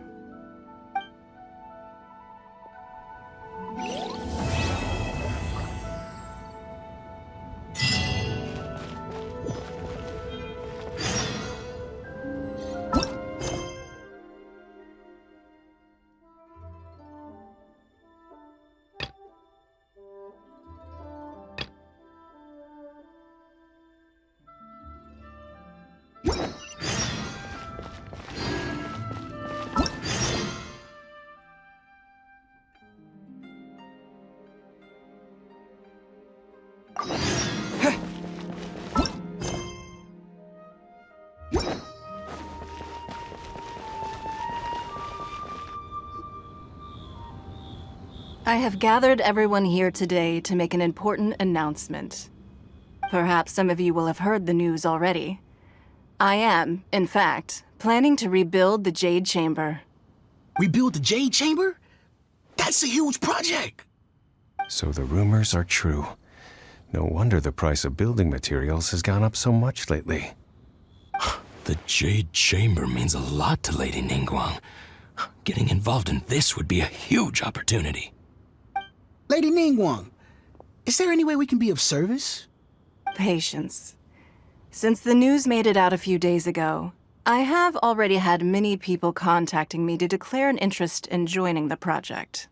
I have gathered everyone here today to make an important announcement. Perhaps some of you will have heard the news already. I am, in fact, planning to rebuild the Jade Chamber. Rebuild the Jade Chamber? That's a huge project! So the rumors are true. No wonder the price of building materials has gone up so much lately. The Jade Chamber means a lot to Lady Ningguang. Getting involved in this would be a huge opportunity. Lady Ningguang, is there any way we can be of service? Patience. Since the news made it out a few days ago, I have already had many people contacting me to declare an interest in joining the project.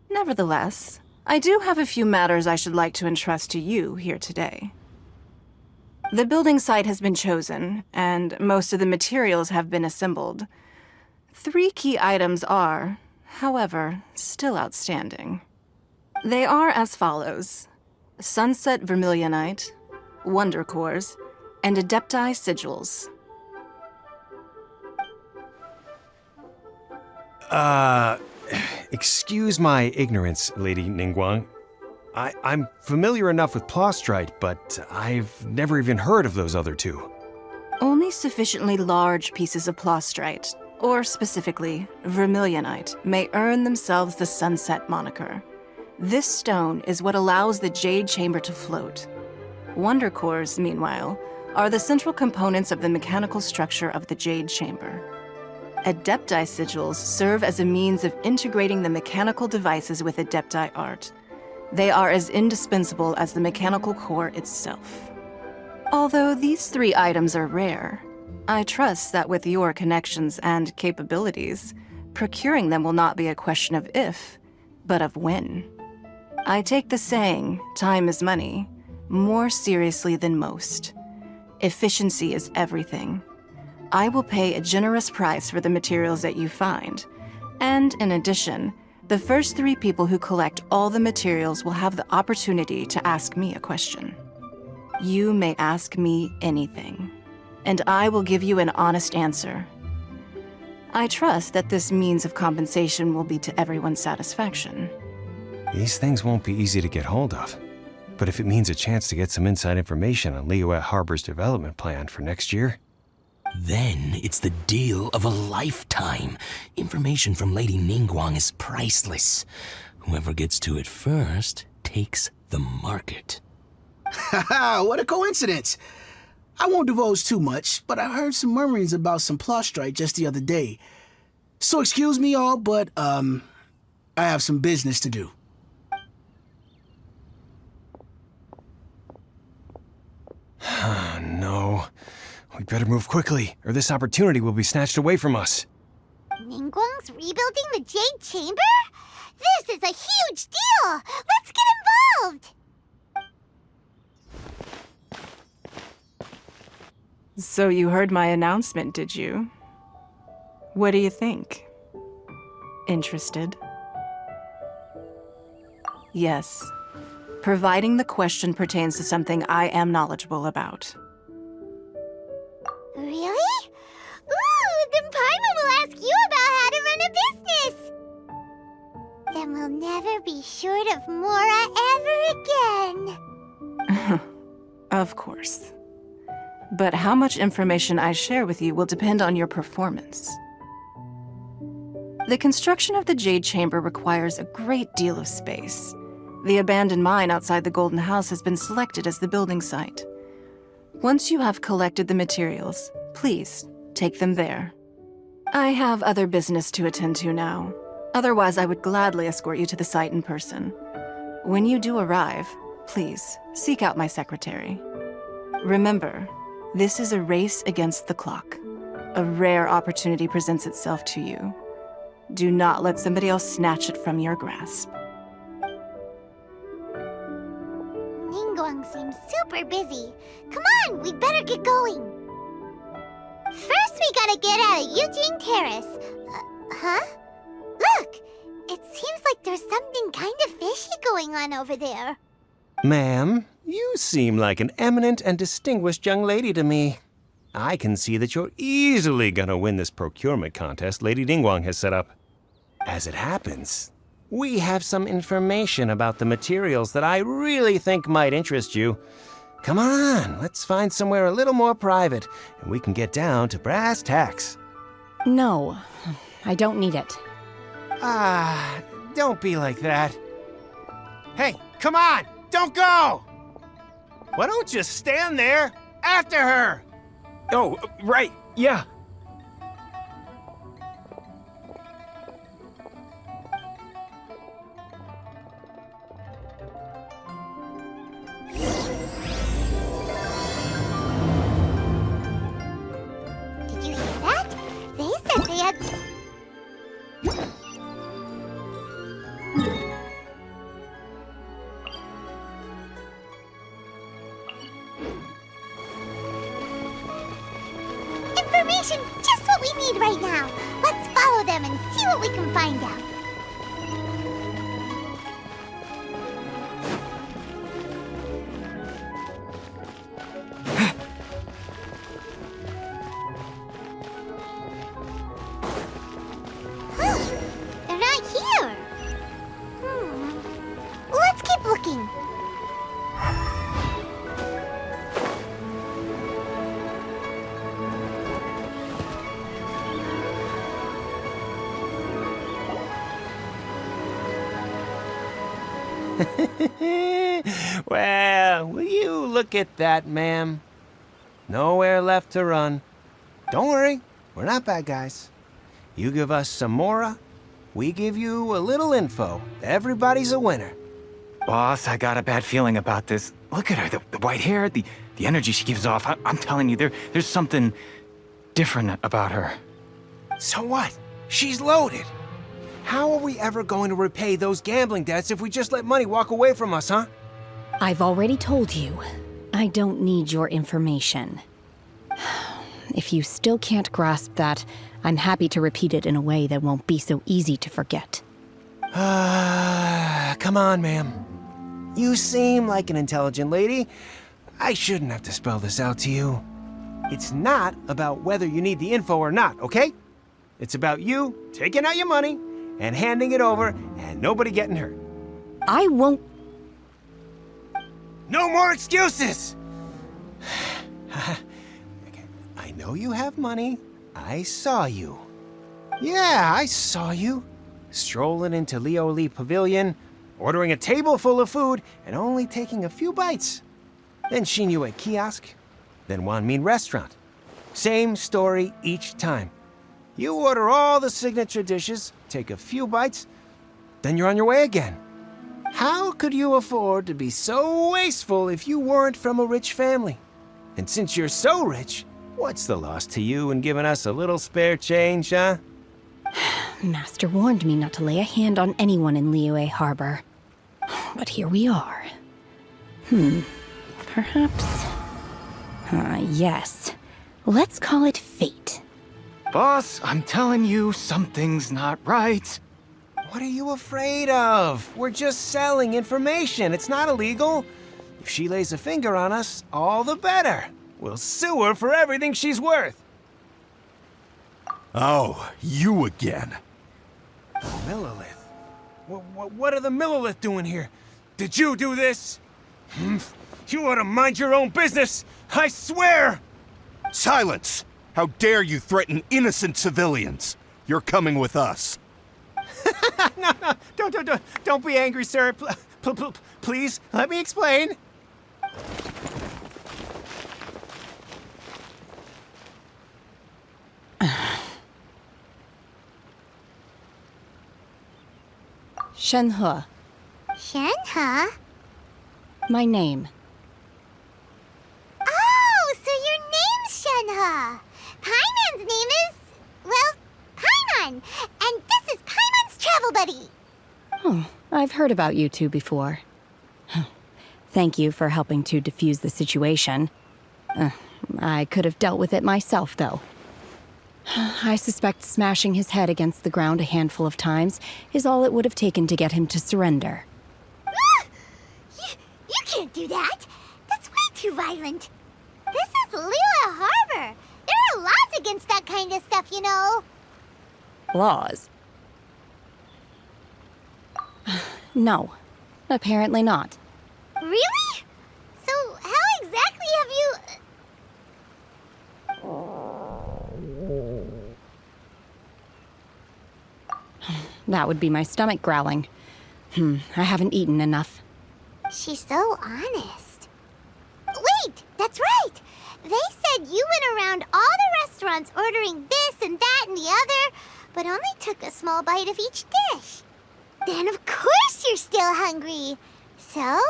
Nevertheless, I do have a few matters I should like to entrust to you here today. The building site has been chosen, and most of the materials have been assembled. 3 key items are, however, still outstanding. They are as follows: Sunset Vermilionite, Wonder Cores, and Adepti Sigils. Excuse my ignorance, Lady Ningguang. I'm familiar enough with Plostrite, but I've never even heard of those other 2. Only sufficiently large pieces of plastrite, or specifically, vermilionite, may earn themselves the Sunset moniker. This stone is what allows the Jade Chamber to float. Wonder cores, meanwhile, are the central components of the mechanical structure of the Jade Chamber. Adepti sigils serve as a means of integrating the mechanical devices with Adepti art. They are as indispensable as the mechanical core itself. Although these 3 items are rare, I trust that with your connections and capabilities, procuring them will not be a question of if, but of when. I take the saying, time is money, more seriously than most. Efficiency is everything. I will pay a generous price for the materials that you find, and in addition, the first 3 people who collect all the materials will have the opportunity to ask me a question. You may ask me anything, and I will give you an honest answer. I trust that this means of compensation will be to everyone's satisfaction. These things won't be easy to get hold of. But if it means a chance to get some inside information on Liyue Harbor's development plan for next year... Then it's the deal of a lifetime. Information from Lady Ningguang is priceless. Whoever gets to it first takes the market. Haha, what a coincidence. I won't divulge too much, but I heard some murmurings about some plastrite just the other day. So excuse me all, but, I have some business to do. No. We better move quickly, or this opportunity will be snatched away from us. Ningguang's rebuilding the Jade Chamber? This is a huge deal! Let's get involved! So you heard my announcement, did you? What do you think? Interested? Yes. Providing the question pertains to something I am knowledgeable about. Really? Ooh, then Paimon will ask you about how to run a business! Then we'll never be short of Mora ever again. Of course. But how much information I share with you will depend on your performance. The construction of the Jade Chamber requires a great deal of space. The abandoned mine outside the Golden House has been selected as the building site. Once you have collected the materials, please take them there. I have other business to attend to now. Otherwise, I would gladly escort you to the site in person. When you do arrive, please seek out my secretary. Remember, this is a race against the clock. A rare opportunity presents itself to you. Do not let somebody else snatch it from your grasp. Ningguang seems super busy. Come on, we better get going. First, we gotta get out of Eugene Terrace. Huh? Look! It seems like there's something kind of fishy going on over there. Ma'am, you seem like an eminent and distinguished young lady to me. I can see that you're easily gonna win this procurement contest Lady Ningguang has set up. As it happens, we have some information about the materials that I really think might interest you. Come on, let's find somewhere a little more private, and we can get down to brass tacks. No, I don't need it. Don't be like that. Hey, come on, don't go! Why don't you stand there after her? Oh, right, yeah. Did you hear that? They said they had... Information's just what we need right now. Let's follow them and see what we can find out. They're not here. Let's keep looking. Well, will you look at that, ma'am? Nowhere left to run. Don't worry, we're not bad guys. You give us some mora, we give you a little info. Everybody's a winner. Boss, I got a bad feeling about this. Look at her, the white hair, the energy she gives off. I'm telling you, there's something different about her. So what? She's loaded. How are we ever going to repay those gambling debts if we just let money walk away from us, huh? I've already told you, I don't need your information. If you still can't grasp that, I'm happy to repeat it in a way that won't be so easy to forget. Come on, ma'am. You seem like an intelligent lady. I shouldn't have to spell this out to you. It's not about whether you need the info or not, okay? It's about you taking out your money and handing it over and nobody getting hurt. I won't... No more excuses! I know you have money. I saw you. Yeah, I saw you. Strolling into Leo Lee Pavilion, ordering a table full of food, and only taking a few bites. Then Shinyu Kiosk, then Wanmin Restaurant. Same story each time. You order all the signature dishes, take a few bites, then you're on your way again. How could you afford to be so wasteful if you weren't from a rich family? And since you're so rich, what's the loss to you in giving us a little spare change, huh? Master warned me not to lay a hand on anyone in Liyue Harbor. But here we are. Perhaps... yes. Let's call it fate. Boss, I'm telling you, something's not right. What are you afraid of? We're just selling information. It's not illegal. If she lays a finger on us, all the better. We'll sue her for everything she's worth. Oh, you again. Millilith? What are the Millilith doing here? Did you do this? You ought to mind your own business, I swear! Silence! How dare you threaten innocent civilians? You're coming with us. No, don't be angry, sir. Please, let me explain. Shenhe. Shenhe? My name. Oh, so your name's Shenhe. Paimon's name is... well, Paimon. And this is Paimon's travel buddy. Oh, I've heard about you two before. Thank you for helping to defuse the situation. I could have dealt with it myself, though. I suspect smashing his head against the ground a handful of times is all it would have taken to get him to surrender. You can't do that. That's way too violent. This is Liyue Harbor. There are laws against that kind of stuff, you know. Laws? No. Apparently not. Really? So how exactly have you... That would be my stomach growling. I haven't eaten enough. She's so honest. Wait, that's right. They said you went around all the restaurants ordering this and that and the other, but only took a small bite of each dish. Then of course you're still hungry. So,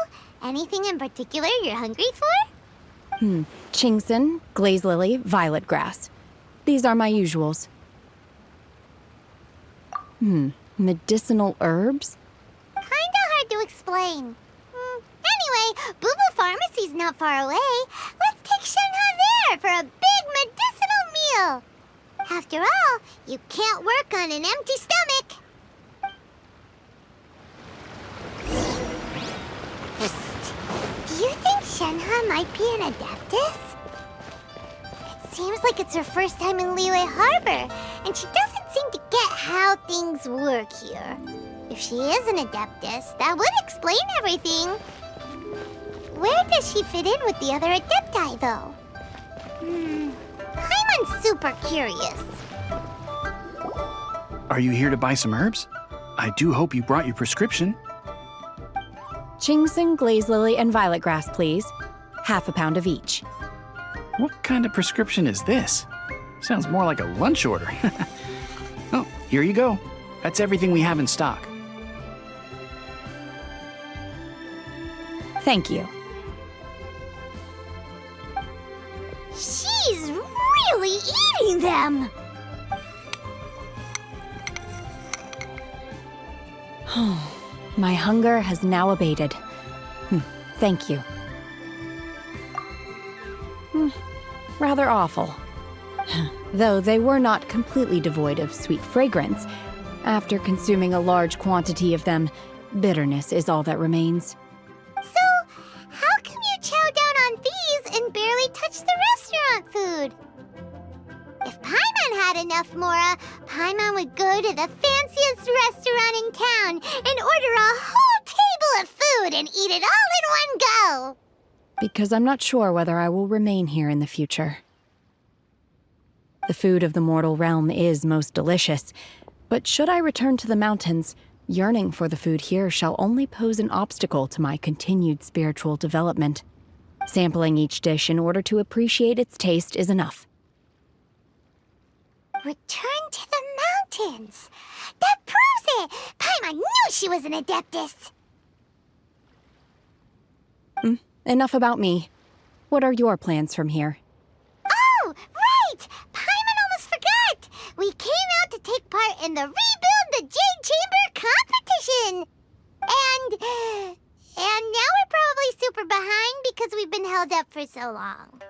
anything in particular you're hungry for? Chingson, glaze lily, violet grass. These are my usuals. Medicinal herbs? Kinda hard to explain. Anyway, Boo Pharmacy's not far away. Let's take Shenhe there for a big medicinal meal. After all, you can't work on an empty stomach. Do you think Shenhe might be an adeptus? It seems like it's her first time in Liyue Harbor, and she doesn't seem to get how things work here. If she is an adeptus, that would explain everything. Where does she fit in with the other adepti, though? Paimon's super curious. Are you here to buy some herbs? I do hope you brought your prescription. Chingsing, glaze lily, and violet grass, please. Half a pound of each. What kind of prescription is this? Sounds more like a lunch order. Oh, here you go. That's everything we have in stock. Thank you. She's really eating them! My hunger has now abated. Thank you. Rather awful. Though they were not completely devoid of sweet fragrance. After consuming a large quantity of them, bitterness is all that remains. So, how come you chow down on these and barely touch the restaurant food? If Paimon had enough Mora, Paimon would go to the fanciest restaurant in town and order a whole table of food and eat it all in one go! Because I'm not sure whether I will remain here in the future. The food of the mortal realm is most delicious, but should I return to the mountains, yearning for the food here shall only pose an obstacle to my continued spiritual development. Sampling each dish in order to appreciate its taste is enough. Return to the mountains! That proves it! Paimon knew she was an Adeptus! Enough about me. What are your plans from here? Oh, right! Paimon almost forgot! We came out to take part in the Rebuild the Jade Chamber competition! And now we're probably super behind because we've been held up for so long.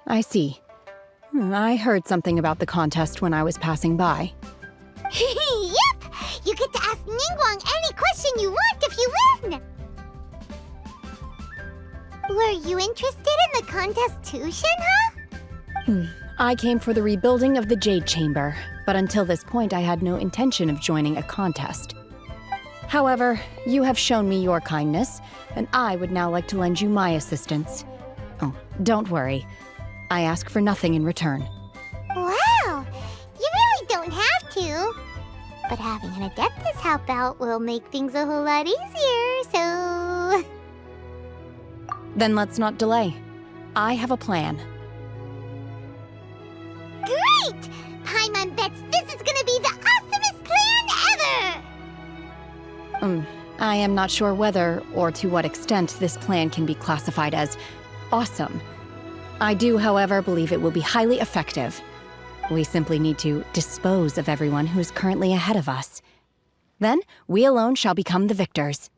I see. I heard something about the contest when I was passing by. Yep! You get to ask Ningguang any question you want if you win! Were you interested in the contest too, Shenhe? I came for the rebuilding of the Jade Chamber, but until this point I had no intention of joining a contest. However, you have shown me your kindness, and I would now like to lend you my assistance. Oh, don't worry. I ask for nothing in return. Wow! You really don't have to. But having an Adeptus help out will make things a whole lot easier, so... Then let's not delay. I have a plan. Great! Paimon bets this is gonna be the awesomest plan ever! I am not sure whether or to what extent this plan can be classified as awesome. I do, however, believe it will be highly effective. We simply need to dispose of everyone who is currently ahead of us. Then, we alone shall become the victors.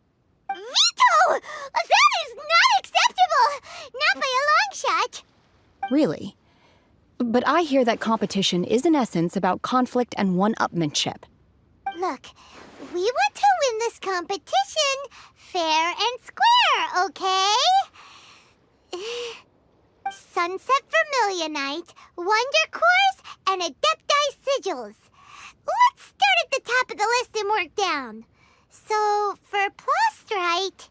Veto! That is not acceptable! Not by a long shot! Really? But I hear that competition is in essence about conflict and one-upmanship. Look, we want to win this competition fair and square, okay? Sunset Vermilionite, Wonder Cores, and Adepti Sigils. Let's start at the top of the list and work down. So, for Plostrite...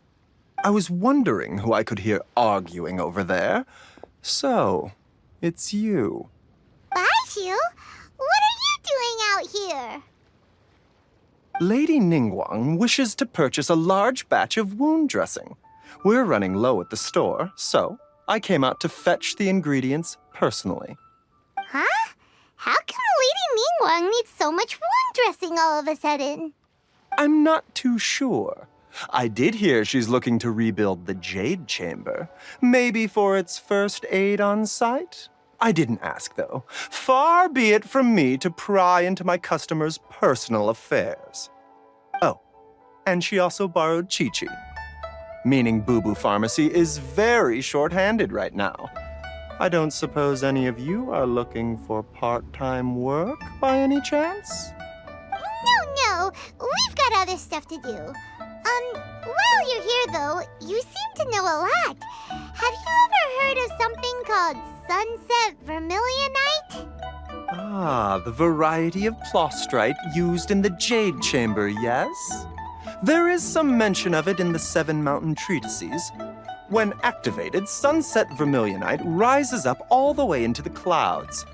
I was wondering who I could hear arguing over there. So, it's you. Baishu? What are you doing out here? Lady Ningguang wishes to purchase a large batch of wound dressing. We're running low at the store, so I came out to fetch the ingredients personally. Huh? How come Lady Ningguang needs so much wound dressing all of a sudden? I'm not too sure. I did hear she's looking to rebuild the Jade Chamber. Maybe for its first aid on site? I didn't ask, though. Far be it from me to pry into my customers' personal affairs. Oh, and she also borrowed Chi-Chi. Meaning Boo Boo Pharmacy is very short-handed right now. I don't suppose any of you are looking for part-time work by any chance? No, we've got other stuff to do. While you're here, though, you seem to know a lot. Have you ever heard of something called Sunset Vermilionite? Ah, the variety of plostrite used in the Jade Chamber, yes? There is some mention of it in the Seven Mountain Treatises. When activated, Sunset Vermilionite rises up all the way into the clouds.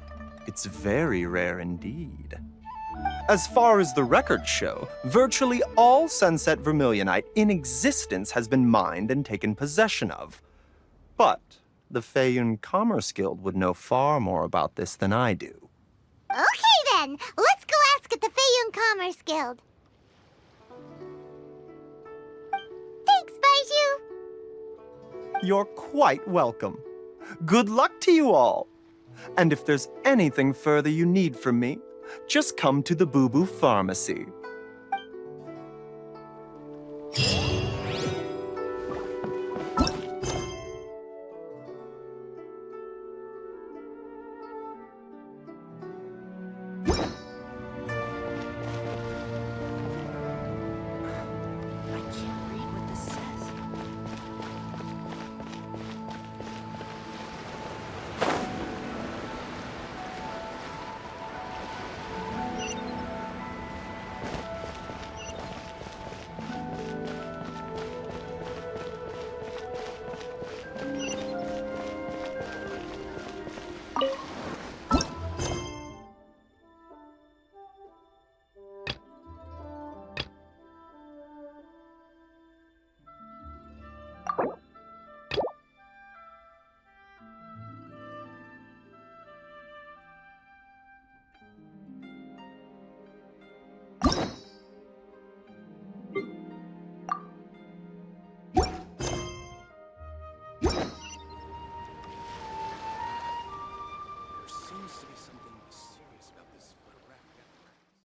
It's very rare indeed. As far as the records show, virtually all Sunset Vermilionite in existence has been mined and taken possession of. But the Feiyun Commerce Guild would know far more about this than I do. Okay then, let's go ask at the Feiyun Commerce Guild. Thanks, Baiju. You're quite welcome. Good luck to you all. And if there's anything further you need from me, just come to the Boo Boo Pharmacy.